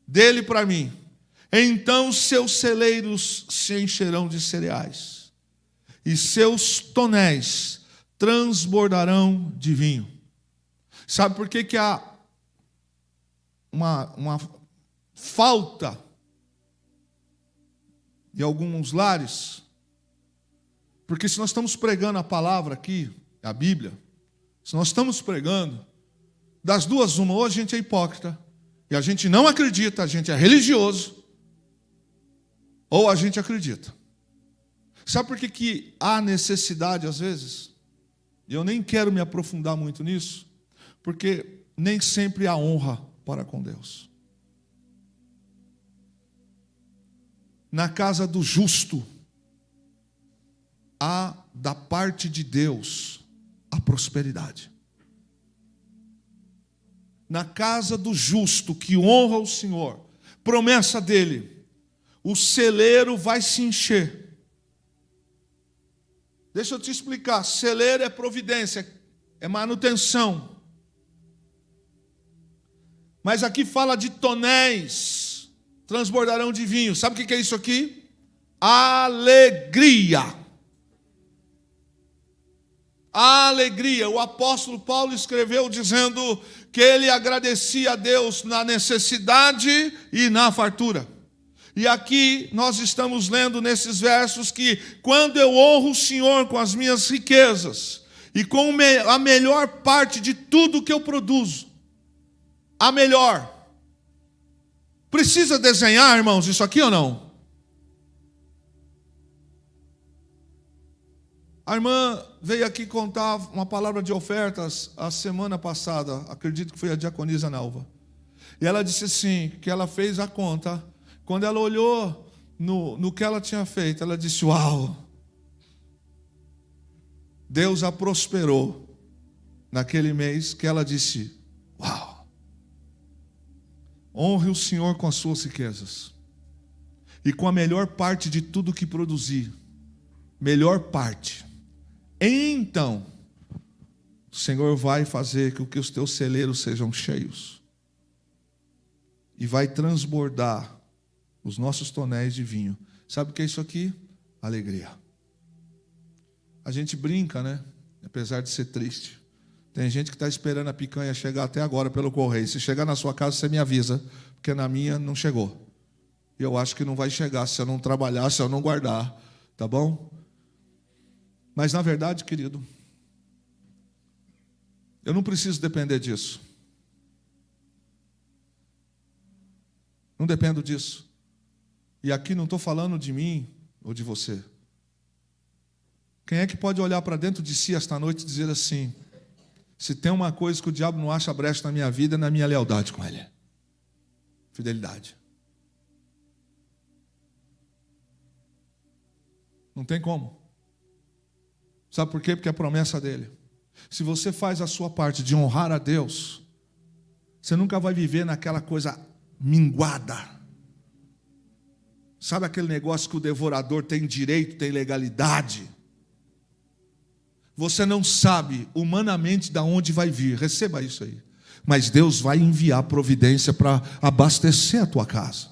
dele para mim, então seus celeiros se encherão de cereais, e seus tonéis transbordarão de vinho. Sabe por que há uma falta em alguns lares? Porque se nós estamos pregando a palavra aqui, a Bíblia, se nós estamos pregando, das duas uma, ou a gente é hipócrita, e a gente não acredita, a gente é religioso, ou a gente acredita. Sabe por que há necessidade às vezes? E eu nem quero me aprofundar muito nisso, porque nem sempre há honra para com Deus. Na casa do justo, há da parte de Deus a prosperidade. Na casa do justo que honra o Senhor, promessa dele, o celeiro vai se encher. Deixa eu te explicar. Celeiro é providência, é manutenção. Mas aqui fala de tonéis, transbordarão de vinho. Sabe o que é isso aqui? Alegria. Alegria. O apóstolo Paulo escreveu dizendo que ele agradecia a Deus na necessidade e na fartura. E aqui nós estamos lendo nesses versos que quando eu honro o Senhor com as minhas riquezas e com a melhor parte de tudo que eu produzo, a melhor. Precisa desenhar, irmãos, isso aqui ou não? A irmã veio aqui contar uma palavra de ofertas a semana passada, acredito que foi a diaconisa Nalva. E ela disse assim, que ela fez a conta. Quando ela olhou no que ela tinha feito, ela disse: uau, Deus a prosperou naquele mês, que ela disse: uau, honre o Senhor com as suas riquezas e com a melhor parte de tudo que produzir, melhor parte. Então, o Senhor vai fazer com que os teus celeiros sejam cheios e vai transbordar os nossos tonéis de vinho. Sabe o que é isso aqui? Alegria. a gente brinca, né? Apesar de ser triste. Tem gente que está esperando a picanha chegar até agora pelo correio. Se chegar na sua casa, você me avisa, porque na minha não chegou. E eu acho que não vai chegar se eu não trabalhar, se eu não guardar, tá bom? Mas, na verdade, querido, eu não preciso depender disso. Não dependo disso. E aqui não estou falando de mim ou de você. Quem é que pode olhar para dentro de si esta noite e dizer assim: se tem uma coisa que o diabo não acha brecha na minha vida, é na minha lealdade com ele. Fidelidade. Não tem como. Sabe por quê? Porque é a promessa dele. Se você faz a sua parte de honrar a Deus, você nunca vai viver naquela coisa minguada. Sabe aquele negócio que o devorador tem direito, tem legalidade? Você não sabe humanamente de onde vai vir. Receba isso aí. Mas Deus vai enviar providência para abastecer a tua casa.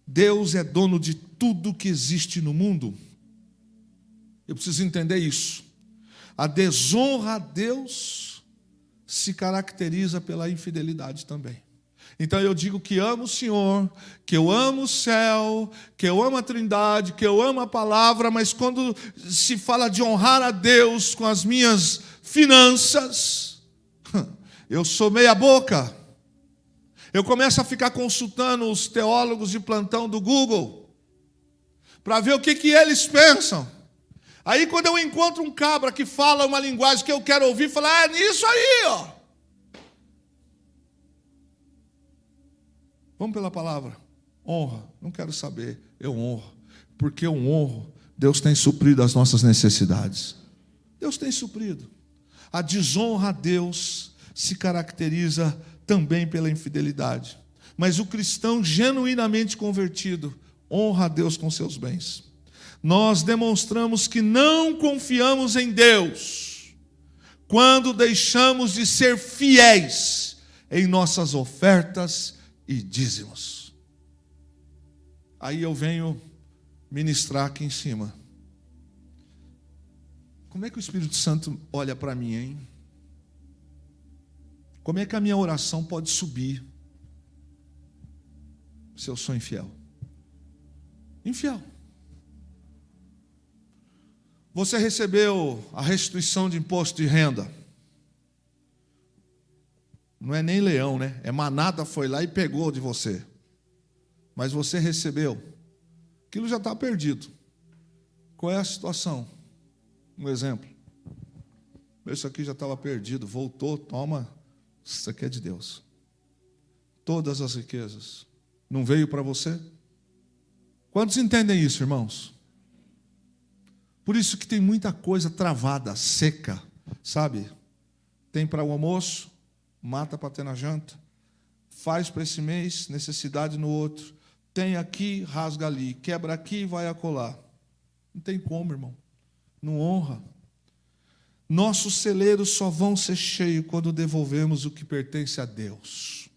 Deus é dono de tudo que existe no mundo. Eu preciso entender isso. A desonra a Deus se caracteriza pela infidelidade também. Então eu digo que amo o Senhor, que eu amo o céu, que eu amo a Trindade, que eu amo a palavra, mas quando se fala de honrar a Deus com as minhas finanças, eu sou meia boca. Eu começo a ficar consultando os teólogos de plantão do Google, para ver o que eles pensam. Aí quando eu encontro um cabra que fala uma linguagem que eu quero ouvir, falar, nisso aí, ó. Vamos pela palavra. Honra. Não quero saber. Eu honro. Porque eu honro, Deus tem suprido as nossas necessidades. Deus tem suprido. A desonra a Deus se caracteriza também pela infidelidade. Mas o cristão genuinamente convertido honra a Deus com seus bens. Nós demonstramos que não confiamos em Deus quando deixamos de ser fiéis em nossas ofertas e dízimos. Aí eu venho ministrar aqui em cima. Como é que o Espírito Santo olha para mim, hein? Como é que a minha oração pode subir se eu sou infiel? Infiel. Você recebeu a restituição de imposto de renda. Não é nem leão, né? É manada, foi lá e pegou de você. Mas você recebeu. Aquilo já está perdido. Qual é a situação? Um exemplo. Isso aqui já estava perdido. Voltou, toma. Isso aqui é de Deus. Todas as riquezas. Não veio para você? Quantos entendem isso, irmãos? Por isso que tem muita coisa travada, seca, sabe? Tem para o almoço, mata para ter na janta, faz para esse mês, necessidade no outro, tem aqui, rasga ali, quebra aqui, vai acolá. Não tem como, irmão. Não honra. Nossos celeiros só vão ser cheios quando devolvemos o que pertence a Deus.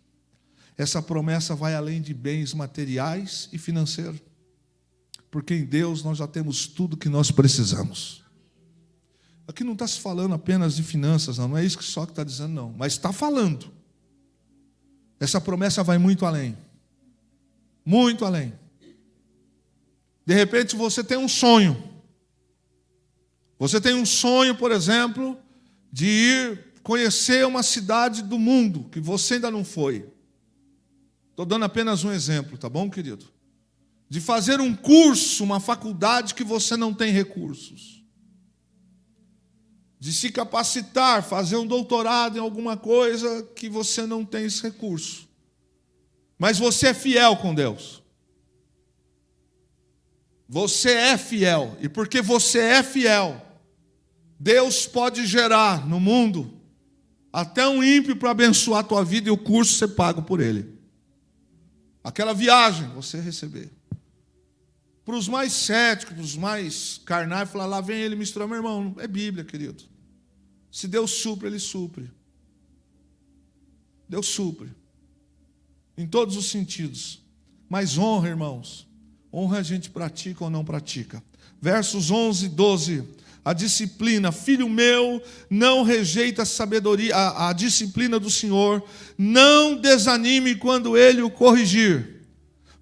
Essa promessa vai além de bens materiais e financeiros. Porque em Deus nós já temos tudo que nós precisamos. Aqui não está se falando apenas de finanças, não é isso que só que está dizendo, não. Mas está falando. Essa promessa vai muito além. Muito além. De repente você tem um sonho. Você tem um sonho, por exemplo, de ir conhecer uma cidade do mundo que você ainda não foi. Estou dando apenas um exemplo, tá bom, querido? De fazer um curso, uma faculdade que você não tem recursos. De se capacitar, fazer um doutorado em alguma coisa que você não tem esse recurso. Mas você é fiel com Deus. Você é fiel. E porque você é fiel, Deus pode gerar no mundo até um ímpio para abençoar a tua vida e o curso ser pago por ele. Aquela viagem você receber. Para os mais céticos, para os mais carnais, falar, lá vem ele misturar, meu irmão, é Bíblia, querido. Se Deus supre, Ele supre. Deus supre. Em todos os sentidos. Mas honra, irmãos. Honra a gente pratica ou não pratica. Versos 11 e 12. A disciplina, filho meu, não rejeita a sabedoria, a disciplina do Senhor, não desanime quando Ele o corrigir,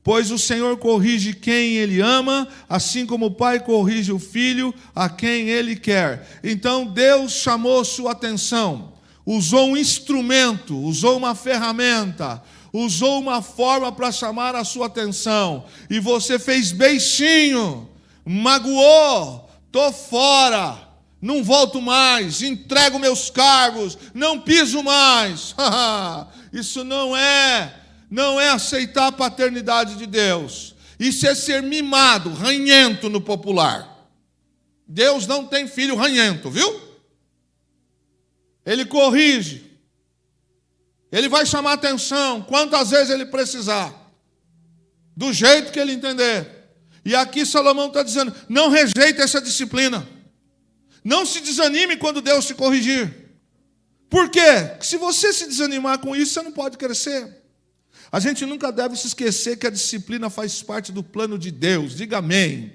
pois o Senhor corrige quem Ele ama, assim como o pai corrige o filho a quem Ele quer. Então Deus chamou sua atenção, usou um instrumento, usou uma ferramenta, usou uma forma para chamar a sua atenção, e você fez beicinho, magoou, estou fora, não volto mais, entrego meus cargos, não piso mais. Isso não é aceitar a paternidade de Deus. Isso é ser mimado, ranhento no popular. Deus não tem filho ranhento, viu? Ele corrige. Ele vai chamar atenção quantas vezes ele precisar, do jeito que ele entender. E aqui Salomão está dizendo, não rejeite essa disciplina. Não se desanime quando Deus te corrigir. Por quê? Porque se você se desanimar com isso, você não pode crescer. A gente nunca deve se esquecer que a disciplina faz parte do plano de Deus. Diga amém.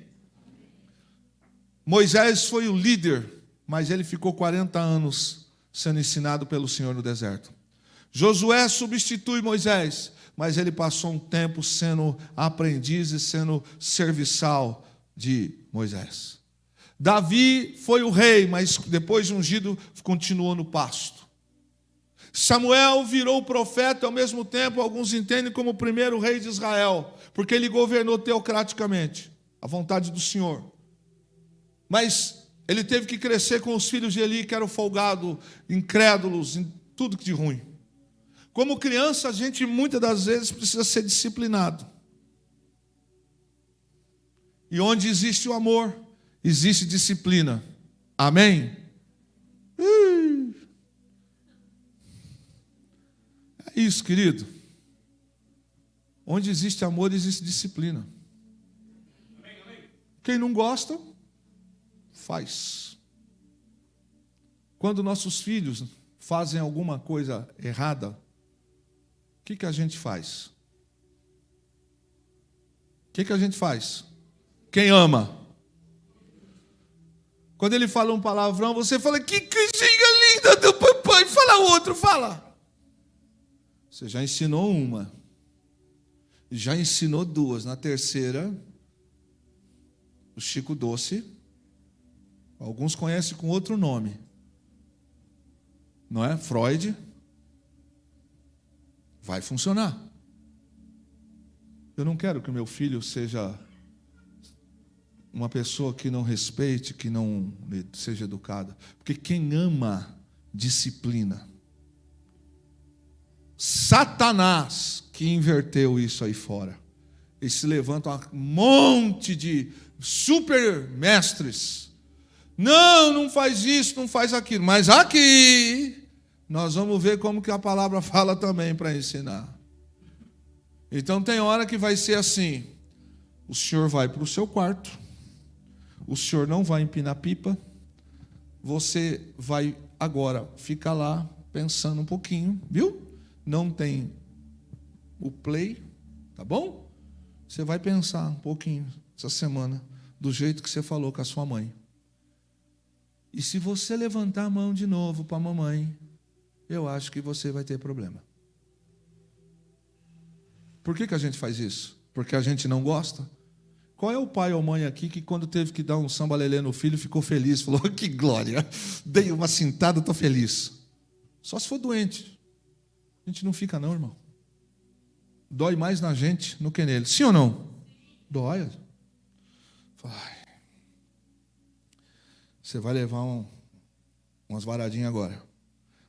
Moisés foi o líder, mas ele ficou 40 anos sendo ensinado pelo Senhor no deserto. Josué substitui Moisés, mas ele passou um tempo sendo aprendiz e sendo serviçal de Moisés. Davi foi o rei, mas depois de ungido, continuou no pasto. Samuel virou profeta, ao mesmo tempo, alguns entendem como o primeiro rei de Israel, porque ele governou teocraticamente, à vontade do Senhor. Mas ele teve que crescer com os filhos de Eli, que eram folgados, incrédulos, em tudo de ruim. Como criança, a gente muitas das vezes precisa ser disciplinado. E onde existe o amor, existe disciplina. Amém? É isso, querido. Onde existe amor, existe disciplina. Quem não gosta, faz. Quando nossos filhos fazem alguma coisa errada, o que a gente faz? O que a gente faz? Quem ama? Quando ele fala um palavrão, você fala, que coisinha linda do papai, fala outro, fala. Você já ensinou uma, já ensinou duas, na terceira, o Chico Doce, alguns conhecem com outro nome, não é? Freud. Vai funcionar. Eu não quero que o meu filho seja uma pessoa que não respeite, que não seja educada. Porque quem ama, disciplina. Satanás que inverteu isso aí fora. E se levanta um monte de super mestres. Não faz isso, não faz aquilo. Mas aqui nós vamos ver como que a palavra fala também para ensinar. Então tem hora que vai ser assim, o senhor vai para o seu quarto, o senhor não vai empinar pipa, você vai agora ficar lá pensando um pouquinho, viu? Não tem o play, tá bom? Você vai pensar um pouquinho essa semana, do jeito que você falou com a sua mãe. E se você levantar a mão de novo para a mamãe, eu acho que você vai ter problema. Por que a gente faz isso? Porque a gente não gosta? Qual é o pai ou mãe aqui que quando teve que dar um samba-lelê no filho, ficou feliz, falou, que glória, dei uma cintada, estou feliz. Só se for doente. A gente não fica não, irmão. Dói mais na gente do que nele. Sim ou não? Dói. Vai. Você vai levar umas varadinhas agora.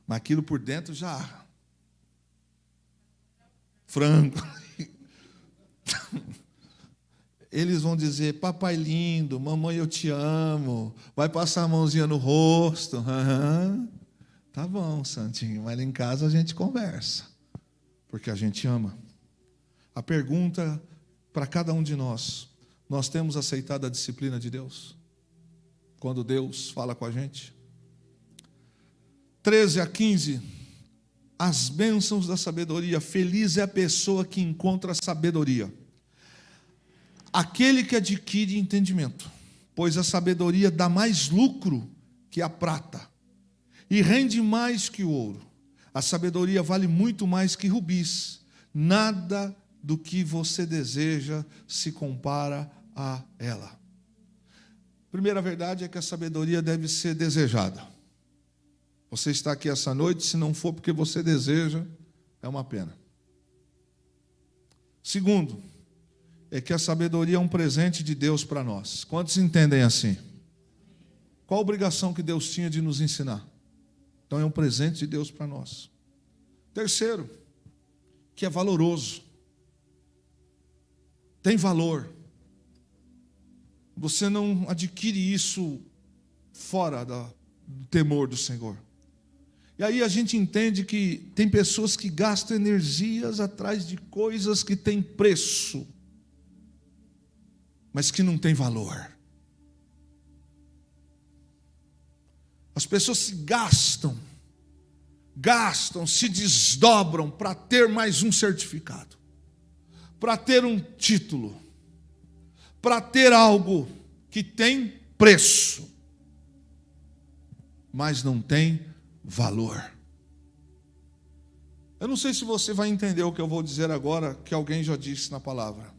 Mas aquilo por dentro já... frango. Eles vão dizer, papai lindo, mamãe eu te amo. Vai passar a mãozinha no rosto. Uhum. Tá bom, santinho. Mas lá em casa a gente conversa. Porque a gente ama. A pergunta para cada um de nós. Nós temos aceitado a disciplina de Deus? Quando Deus fala com a gente? 13 a 15, as bênçãos da sabedoria. Feliz é a pessoa que encontra sabedoria. Aquele que adquire entendimento, pois a sabedoria dá mais lucro que a prata, e rende mais que o ouro. A sabedoria vale muito mais que rubis. Nada do que você deseja se compara a ela. Primeira verdade é que a sabedoria deve ser desejada. Você está aqui essa noite, se não for porque você deseja, é uma pena. Segundo, é que a sabedoria é um presente de Deus para nós. Quantos entendem assim? Qual a obrigação que Deus tinha de nos ensinar? Então é um presente de Deus para nós. Terceiro, que é valoroso. Tem valor. Você não adquire isso fora do temor do Senhor. E aí a gente entende que tem pessoas que gastam energias atrás de coisas que têm preço, mas que não têm valor. As pessoas se gastam, se desdobram para ter mais um certificado, para ter um título, para ter algo que tem preço, mas não tem valor. Eu não sei se você vai entender o que eu vou dizer agora, que alguém já disse na palavra.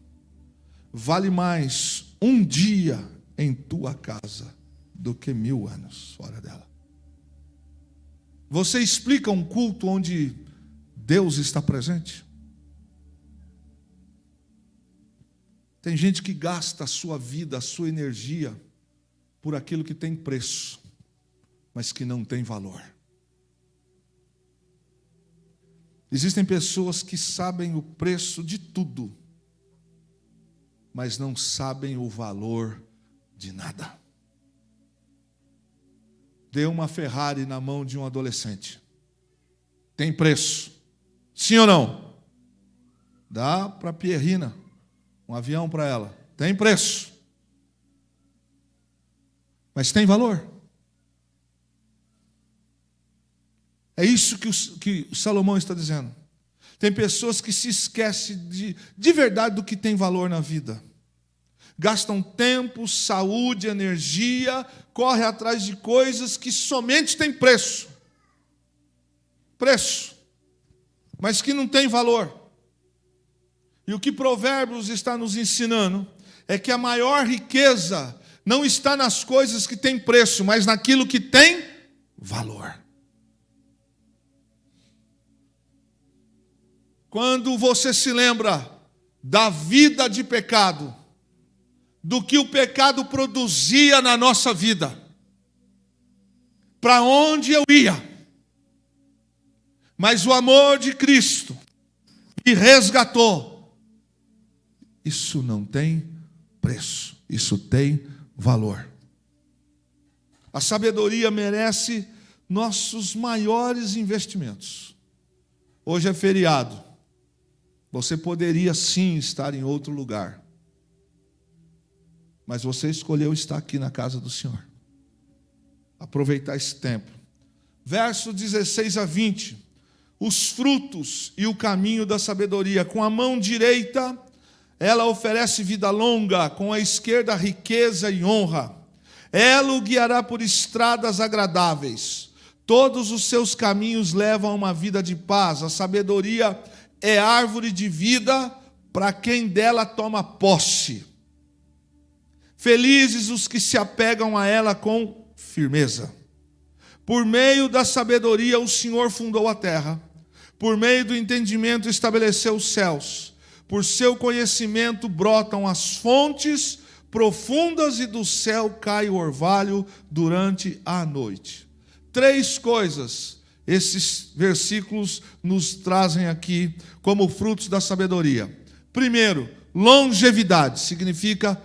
Vale mais um dia em tua casa do que 1000 anos fora dela. Você explica um culto onde Deus está presente? Tem gente que gasta a sua vida, a sua energia por aquilo que tem preço, mas que não tem valor. Existem pessoas que sabem o preço de tudo, mas não sabem o valor de nada. Dê uma Ferrari na mão de um adolescente. Tem preço. Sim ou não? Dá para a Pierrina um avião para ela. Tem preço. Mas tem valor. É isso que o Salomão está dizendo. Tem pessoas que se esquecem de verdade do que tem valor na vida. Gastam tempo, saúde, energia, correm atrás de coisas que somente têm preço. Preço. Mas que não tem valor. E o que Provérbios está nos ensinando é que a maior riqueza não está nas coisas que têm preço, mas naquilo que tem valor. Quando você se lembra da vida de pecado, do que o pecado produzia na nossa vida, para onde eu ia, mas o amor de Cristo me resgatou, isso não tem preço, isso tem valor. A sabedoria merece nossos maiores investimentos. Hoje é feriado. Você poderia sim estar em outro lugar, mas você escolheu estar aqui na casa do Senhor. Aproveitar esse tempo. Verso 16 a 20. Os frutos e o caminho da sabedoria. Com a mão direita, ela oferece vida longa, com a esquerda, riqueza e honra. Ela o guiará por estradas agradáveis. Todos os seus caminhos levam a uma vida de paz. A sabedoria é árvore de vida para quem dela toma posse. Felizes os que se apegam a ela com firmeza. Por meio da sabedoria o Senhor fundou a terra. Por meio do entendimento estabeleceu os céus. Por seu conhecimento brotam as fontes profundas e do céu cai o orvalho durante a noite. 3 coisas esses versículos nos trazem aqui como frutos da sabedoria. Primeiro, longevidade, significa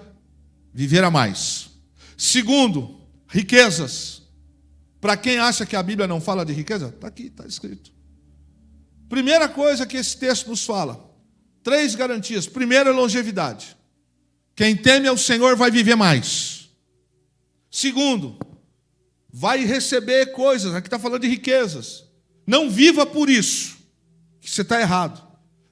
viver a mais. Segundo, riquezas. Para quem acha que a Bíblia não fala de riqueza, está aqui, está escrito. Primeira coisa que esse texto nos fala, 3 garantias. Primeiro é longevidade. Quem teme ao Senhor vai viver mais. Segundo, vai receber coisas, aqui está falando de riquezas. Não viva por isso, que você está errado.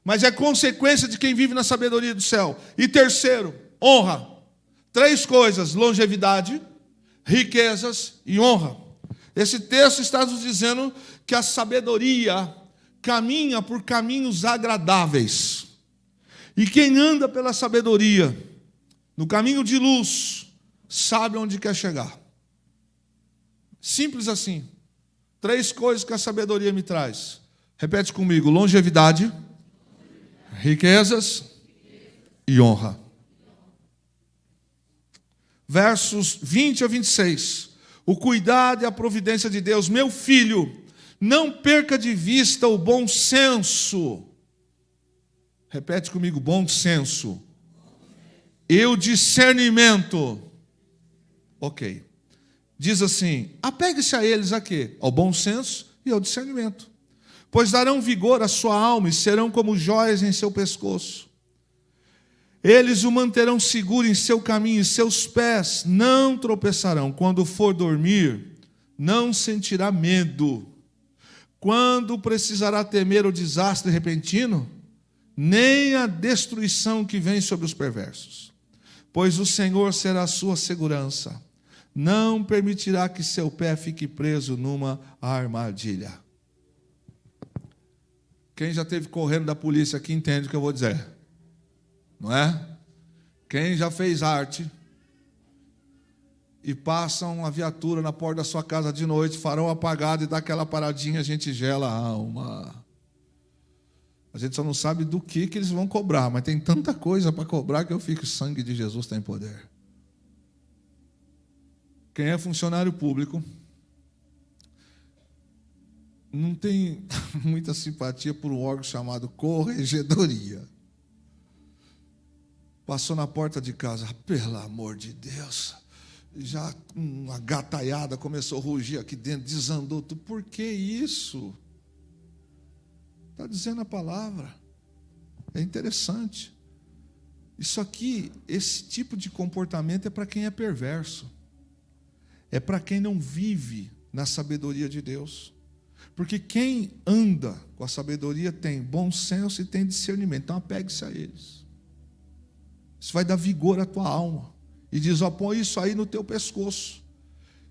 Mas é consequência de quem vive na sabedoria do céu. E terceiro, honra. 3 coisas: longevidade, riquezas e honra. Esse texto está nos dizendo que a sabedoria caminha por caminhos agradáveis. E quem anda pela sabedoria, no caminho de luz, sabe onde quer chegar. Simples assim. 3 coisas que a sabedoria me traz. Repete comigo: longevidade, riquezas e honra. Versos 20 a 26. O cuidado e a providência de Deus. Meu filho, não perca de vista o bom senso. Repete comigo: bom senso. E o discernimento. Ok. Diz assim: apegue-se a eles a quê? Ao bom senso e ao discernimento. Pois darão vigor à sua alma e serão como joias em seu pescoço. Eles o manterão seguro em seu caminho e seus pés não tropeçarão. Quando for dormir, não sentirá medo. Quando precisará temer o desastre repentino, nem a destruição que vem sobre os perversos. Pois o Senhor será a sua segurança. Não permitirá que seu pé fique preso numa armadilha. Quem já esteve correndo da polícia aqui entende o que eu vou dizer. Não é? Quem já fez arte e passa uma viatura na porta da sua casa de noite, farol apagado e dá aquela paradinha, a gente gela a alma. A gente só não sabe do que eles vão cobrar, mas tem tanta coisa para cobrar que eu fico: o sangue de Jesus tem poder. Quem é funcionário público não tem muita simpatia por um órgão chamado corregedoria. Passou na porta de casa: pelo amor de Deus, já uma gataiada começou a rugir aqui dentro, desandou tudo. Por que isso? Está dizendo a palavra. É interessante. Isso aqui, esse tipo de comportamento é para quem é perverso. É para quem não vive na sabedoria de Deus. Porque quem anda com a sabedoria tem bom senso e tem discernimento. Então apegue-se a eles. Isso vai dar vigor à tua alma. E diz: ó, põe isso aí no teu pescoço.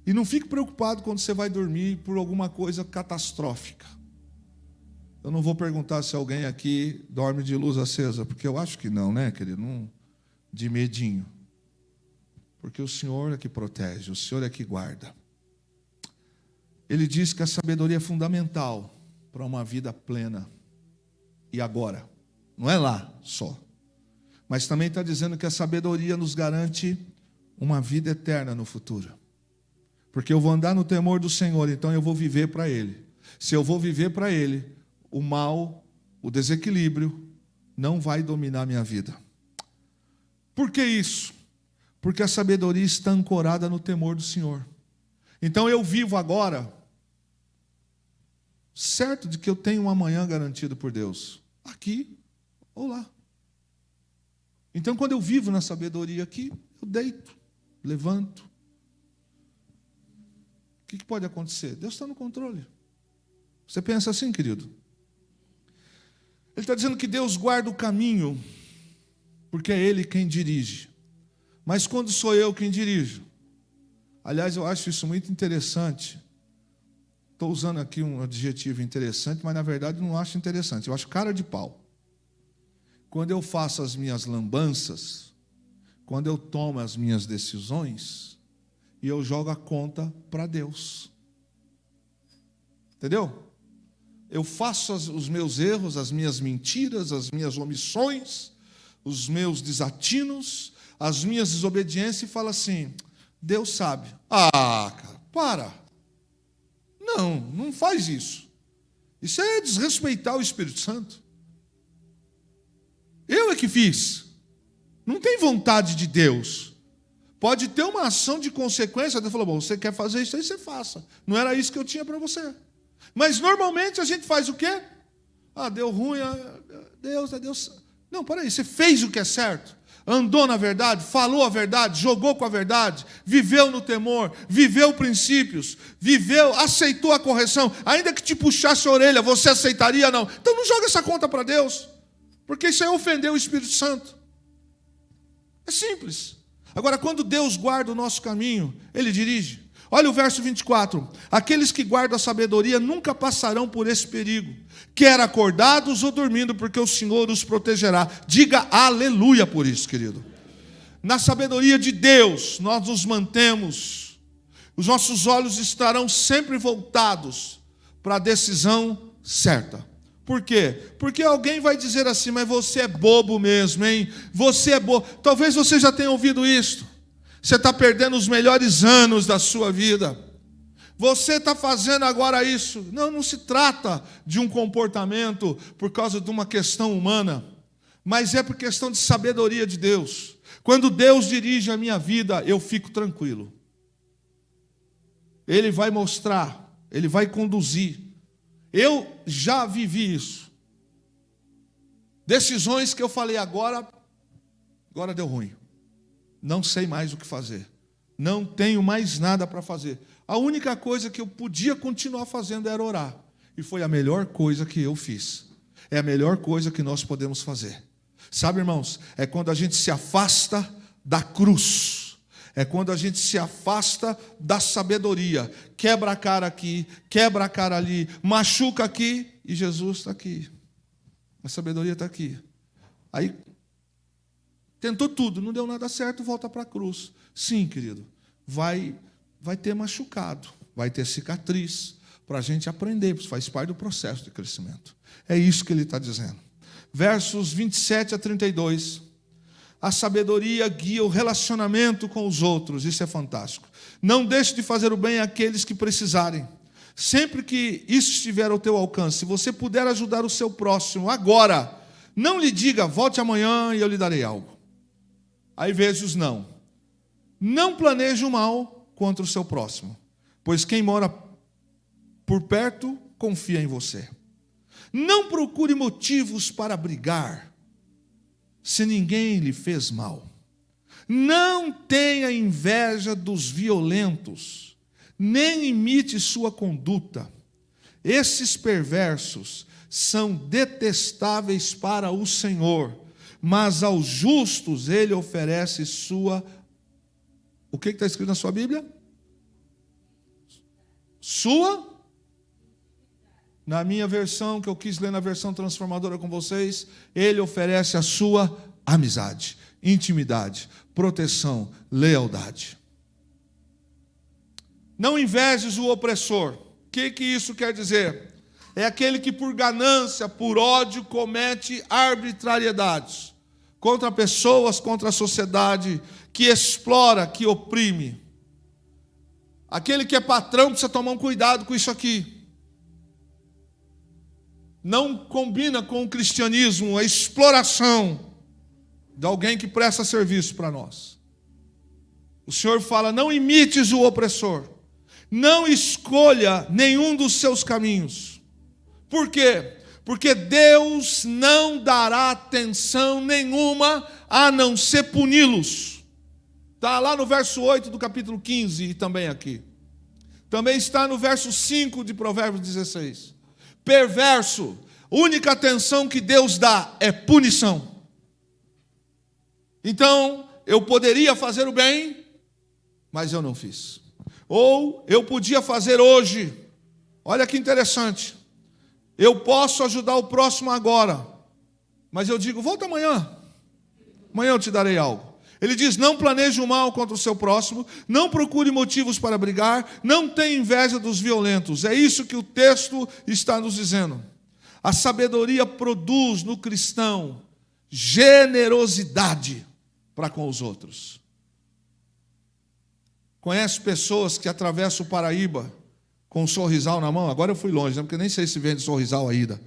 E não fique preocupado quando você vai dormir por alguma coisa catastrófica. Eu não vou perguntar se alguém aqui dorme de luz acesa, porque eu acho que não, né, querido? Não, de medinho. Porque o Senhor é que protege, o Senhor é que guarda. Ele diz que a sabedoria é fundamental para uma vida plena. E agora? Não é lá só. Mas também está dizendo que a sabedoria nos garante uma vida eterna no futuro. Porque eu vou andar no temor do Senhor, então eu vou viver para Ele. Se eu vou viver para Ele, o mal, o desequilíbrio, não vai dominar a minha vida. Por que isso? Porque a sabedoria está ancorada no temor do Senhor. Então eu vivo agora, certo de que eu tenho um amanhã garantido por Deus, aqui ou lá. Então quando eu vivo na sabedoria aqui, eu deito, levanto. O que pode acontecer? Deus está no controle. Você pensa assim, querido? Ele está dizendo que Deus guarda o caminho, porque é Ele quem dirige. Mas quando sou eu quem dirijo? Aliás, eu acho isso muito interessante. Estou usando aqui um adjetivo interessante, mas na verdade não acho interessante. Eu acho cara de pau. Quando eu faço as minhas lambanças, quando eu tomo as minhas decisões, e eu jogo a conta para Deus. Entendeu? Eu faço os meus erros, as minhas mentiras, as minhas omissões, os meus desatinos, as minhas desobediências, e falo assim: Deus sabe. Ah, cara, para. Não faz isso. Isso é desrespeitar o Espírito Santo. Eu é que fiz. Não tem vontade de Deus. Pode ter uma ação de consequência. Deus falou: bom, você quer fazer isso aí, você faça. Não era isso que eu tinha para você. Mas normalmente a gente faz o quê? Ah, deu ruim, Deus, é Deus. Não, peraí, você fez o que é certo. Andou na verdade, falou a verdade, jogou com a verdade, viveu no temor, viveu princípios, viveu, aceitou a correção, ainda que te puxasse a orelha, você aceitaria ou não? Então não joga essa conta para Deus, porque isso aí ofendeu o Espírito Santo. É simples. Agora, quando Deus guarda o nosso caminho, Ele dirige. Olha o verso 24. Aqueles que guardam a sabedoria nunca passarão por esse perigo, quer acordados ou dormindo, porque o Senhor os protegerá. Diga aleluia por isso, querido. Na sabedoria de Deus, nós nos mantemos, os nossos olhos estarão sempre voltados para a decisão certa. Por quê? Porque alguém vai dizer assim, mas você é bobo mesmo, hein? Você é bobo. Talvez você já tenha ouvido isso. Você está perdendo os melhores anos da sua vida. Você está fazendo agora isso. Não, não se trata de um comportamento por causa de uma questão humana, mas é por questão de sabedoria de Deus. Quando Deus dirige a minha vida, eu fico tranquilo. Ele vai mostrar, Ele vai conduzir. Eu já vivi isso. Decisões que eu falei agora deu ruim. Não sei mais o que fazer. Não tenho mais nada para fazer. A única coisa que eu podia continuar fazendo era orar. E foi a melhor coisa que eu fiz. É a melhor coisa que nós podemos fazer. Sabe, irmãos, é quando a gente se afasta da cruz. É quando a gente se afasta da sabedoria. Quebra a cara aqui, quebra a cara ali, machuca aqui e Jesus está aqui. A sabedoria está aqui. Aí, tentou tudo, não deu nada certo, volta para a cruz. Sim, querido, vai ter machucado, vai ter cicatriz, para a gente aprender, isso faz parte do processo de crescimento. É isso que ele está dizendo. Versos 27 a 32. A sabedoria guia o relacionamento com os outros, isso é fantástico. Não deixe de fazer o bem àqueles que precisarem. Sempre que isso estiver ao teu alcance, se você puder ajudar o seu próximo agora, não lhe diga, volte amanhã e eu lhe darei algo. Aí vezes não. Não planeje o mal contra o seu próximo, pois quem mora por perto confia em você. Não procure motivos para brigar, se ninguém lhe fez mal. Não tenha inveja dos violentos, nem imite sua conduta. Esses perversos são detestáveis para o Senhor, mas aos justos ele oferece sua... O que está escrito na sua Bíblia? Sua? Na minha versão, que eu quis ler na versão transformadora com vocês, ele oferece a sua amizade, intimidade, proteção, lealdade. Não invejes o opressor. O que isso quer dizer? É aquele que por ganância, por ódio, comete arbitrariedades contra pessoas, contra a sociedade, que explora, que oprime. Aquele que é patrão precisa tomar um cuidado com isso aqui. Não combina com o cristianismo a exploração de alguém que presta serviço para nós. O Senhor fala, não imites o opressor. Não escolha nenhum dos seus caminhos. Por quê? Porque Deus não dará atenção nenhuma a não ser puni-los. Está lá no verso 8 do capítulo 15 e também aqui. Também está no verso 5 de Provérbios 16. Perverso, única atenção que Deus dá é punição. Então, eu poderia fazer o bem, mas eu não fiz. Ou eu podia fazer hoje. Olha que interessante. Eu posso ajudar o próximo agora, mas eu digo, volta amanhã. Amanhã eu te darei algo. Ele diz, não planeje o mal contra o seu próximo, não procure motivos para brigar, não tenha inveja dos violentos. É isso que o texto está nos dizendo. A sabedoria produz no cristão generosidade para com os outros. Conhece pessoas que atravessam o Paraíba com um sorrisal na mão? Agora eu fui longe, porque nem sei se vende sorrisal ainda.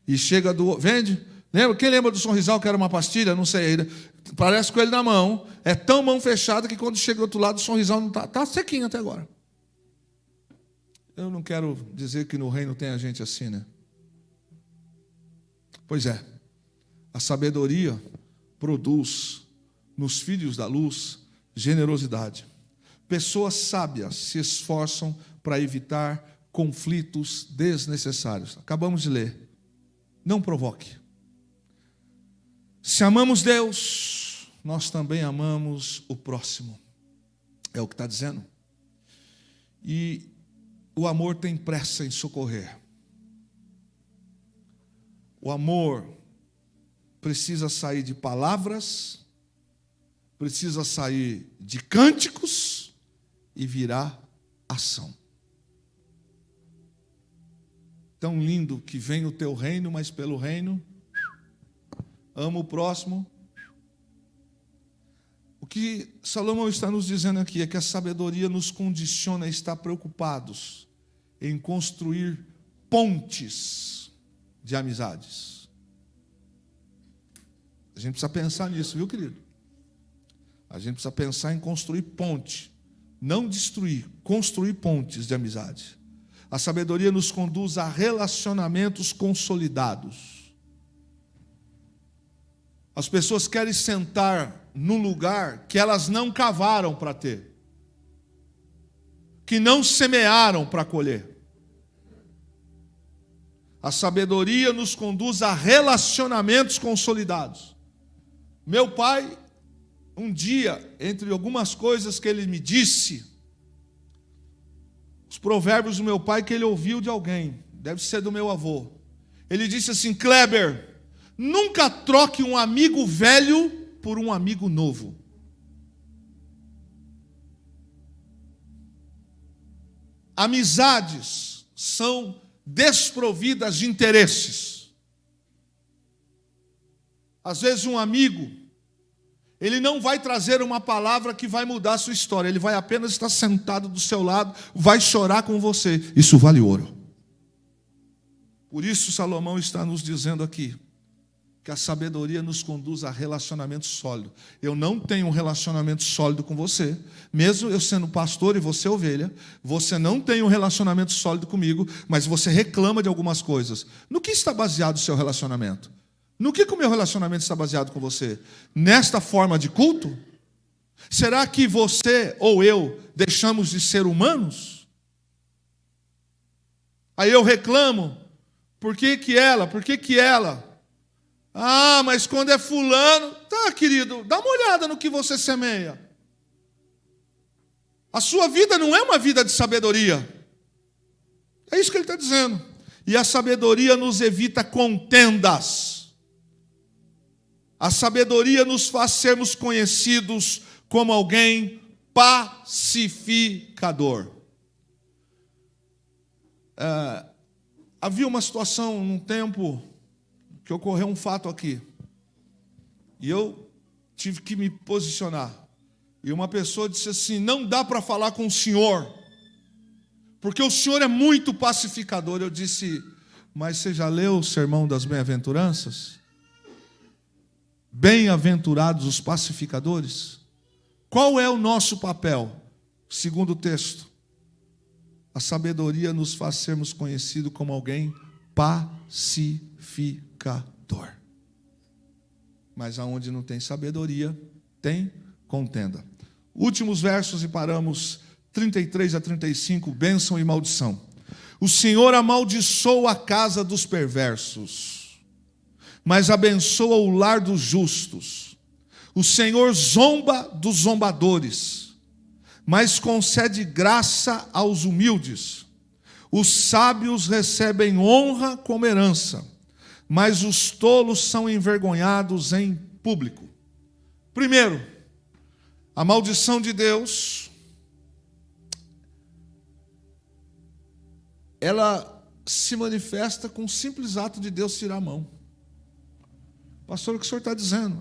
E chega do... Vende? Lembra? Quem lembra do sorrisal que era uma pastilha? Não sei ainda. Parece com ele na mão. É tão mão fechada que quando chega do outro lado o sorrisal não está sequinho até agora. Eu não quero dizer que no reino tem a gente assim, né? Pois é. A sabedoria produz nos filhos da luz generosidade. Pessoas sábias se esforçam para evitar conflitos desnecessários. Acabamos de ler. Não provoque. Se amamos Deus, nós também amamos o próximo. É o que está dizendo. E o amor tem pressa em socorrer. O amor precisa sair de palavras, precisa sair de cânticos e virar ação. Tão lindo que vem o teu reino, mas pelo reino, ama o próximo. O que Salomão está nos dizendo aqui é que a sabedoria nos condiciona a estar preocupados em construir pontes de amizades. A gente precisa pensar nisso, viu, querido? A gente precisa pensar em construir ponte, não destruir, construir pontes de amizade. A sabedoria nos conduz a relacionamentos consolidados. As pessoas querem sentar num lugar que elas não cavaram para ter, que não semearam para colher. A sabedoria nos conduz a relacionamentos consolidados. Meu pai, um dia, entre algumas coisas que ele me disse, os provérbios do meu pai que ele ouviu de alguém, deve ser do meu avô. Ele disse assim: Kleber, nunca troque um amigo velho por um amigo novo. Amizades são desprovidas de interesses. Às vezes um amigo, ele não vai trazer uma palavra que vai mudar a sua história, ele vai apenas estar sentado do seu lado, vai chorar com você. Isso vale ouro. Por isso Salomão está nos dizendo aqui que a sabedoria nos conduz a relacionamento sólido. Eu não tenho um relacionamento sólido com você, mesmo eu sendo pastor e você ovelha, você não tem um relacionamento sólido comigo, mas você reclama de algumas coisas. No que está baseado o seu relacionamento? No que o meu relacionamento está baseado com você? Nesta forma de culto? Será que você ou eu deixamos de ser humanos? Aí eu reclamo, por que ela? Ah, mas quando é fulano... Tá, querido, dá uma olhada no que você semeia. A sua vida não é uma vida de sabedoria. É isso que ele está dizendo. E a sabedoria nos evita contendas. A sabedoria nos faz sermos conhecidos como alguém pacificador. Havia uma situação, num tempo, que ocorreu um fato aqui. E eu tive que me posicionar. E uma pessoa disse assim: não dá para falar com o senhor, porque o senhor é muito pacificador. Eu disse: mas você já leu o Sermão das Bem-aventuranças? Bem-aventurados os pacificadores. Qual é o nosso papel? Segundo o texto, a sabedoria nos faz sermos conhecidos como alguém pacificador. Mas aonde não tem sabedoria, tem contenda. Últimos versos e paramos, 33 a 35, bênção e maldição. O Senhor amaldiçoa a casa dos perversos, mas abençoa o lar dos justos. O Senhor zomba dos zombadores, mas concede graça aos humildes. Os sábios recebem honra como herança, mas os tolos são envergonhados em público. Primeiro, a maldição de Deus, ela se manifesta com o simples ato de Deus tirar a mão. Pastor, o que o senhor está dizendo?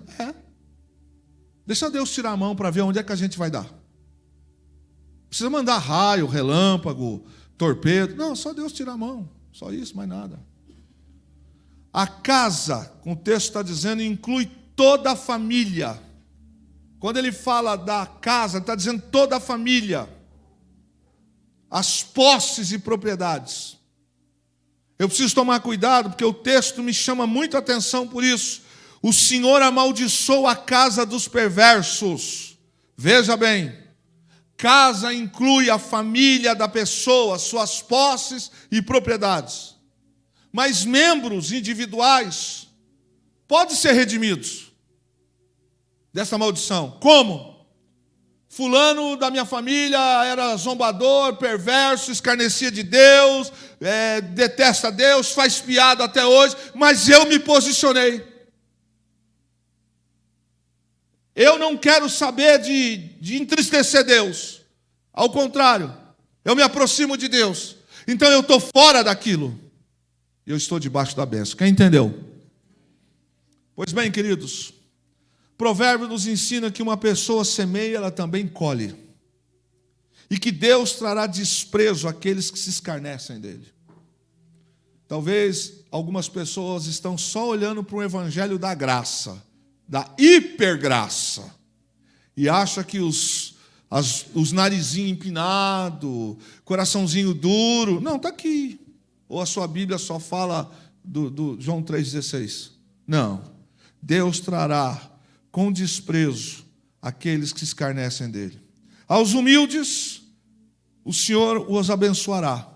Deixa Deus tirar a mão para ver onde é que a gente vai dar. Precisa mandar raio, relâmpago, torpedo. Não, só Deus tirar a mão. Só isso, mais nada. A casa, como o texto está dizendo, inclui toda a família. Quando ele fala da casa, ele está dizendo toda a família. As posses e propriedades. Eu preciso tomar cuidado, porque o texto me chama muito a atenção por isso. O Senhor amaldiçoa a casa dos perversos. Veja bem, casa inclui a família da pessoa, suas posses e propriedades. Mas membros individuais podem ser redimidos. dessa maldição. Como? Fulano da minha família era zombador, perverso, escarnecia de Deus, detesta Deus, faz piada até hoje, mas eu me posicionei. Eu não quero saber de entristecer Deus. Ao contrário, eu me aproximo de Deus. Então eu estou fora daquilo. Eu estou debaixo da bênção. Quem entendeu? Pois bem, queridos, Provérbio nos ensina que uma pessoa semeia, ela também colhe. E que Deus trará desprezo àqueles que se escarnecem dele. Talvez algumas pessoas estão só olhando para o evangelho da graça, da hipergraça, e acha que os narizinhos empinados, coraçãozinho duro, não, está aqui. Ou a sua Bíblia só fala do João 3,16. Não, Deus trará com desprezo aqueles que se escarnecem dele. Aos humildes, o Senhor os abençoará.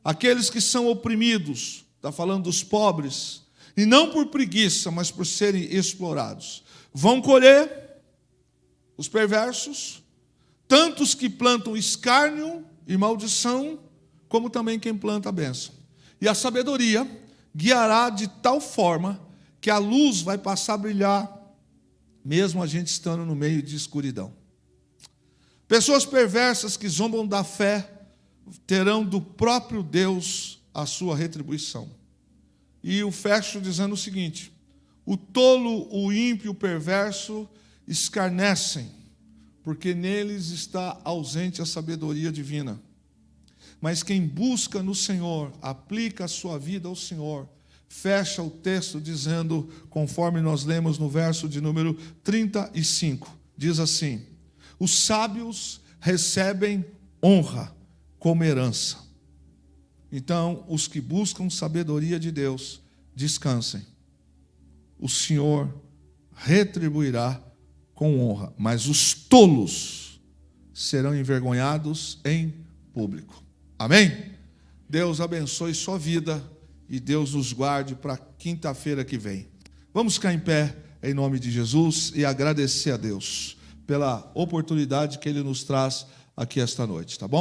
Aqueles que são oprimidos, está falando dos pobres, e não por preguiça, mas por serem explorados, vão colher os perversos, tanto os que plantam escárnio e maldição, como também quem planta a bênção. E a sabedoria guiará de tal forma que a luz vai passar a brilhar, mesmo a gente estando no meio de escuridão. Pessoas perversas que zombam da fé terão do próprio Deus a sua retribuição. E eu fecho dizendo o seguinte: o tolo, o ímpio, o perverso escarnecem, porque neles está ausente a sabedoria divina. Mas quem busca no Senhor, aplica a sua vida ao Senhor, fecha o texto dizendo, conforme nós lemos no verso de número 35, diz assim: os sábios recebem honra como herança. Então, os que buscam sabedoria de Deus, descansem. O Senhor retribuirá com honra, mas os tolos serão envergonhados em público. Amém? Deus abençoe sua vida e Deus nos guarde para quinta-feira que vem. Vamos ficar em pé em nome de Jesus e agradecer a Deus pela oportunidade que Ele nos traz aqui esta noite, tá bom?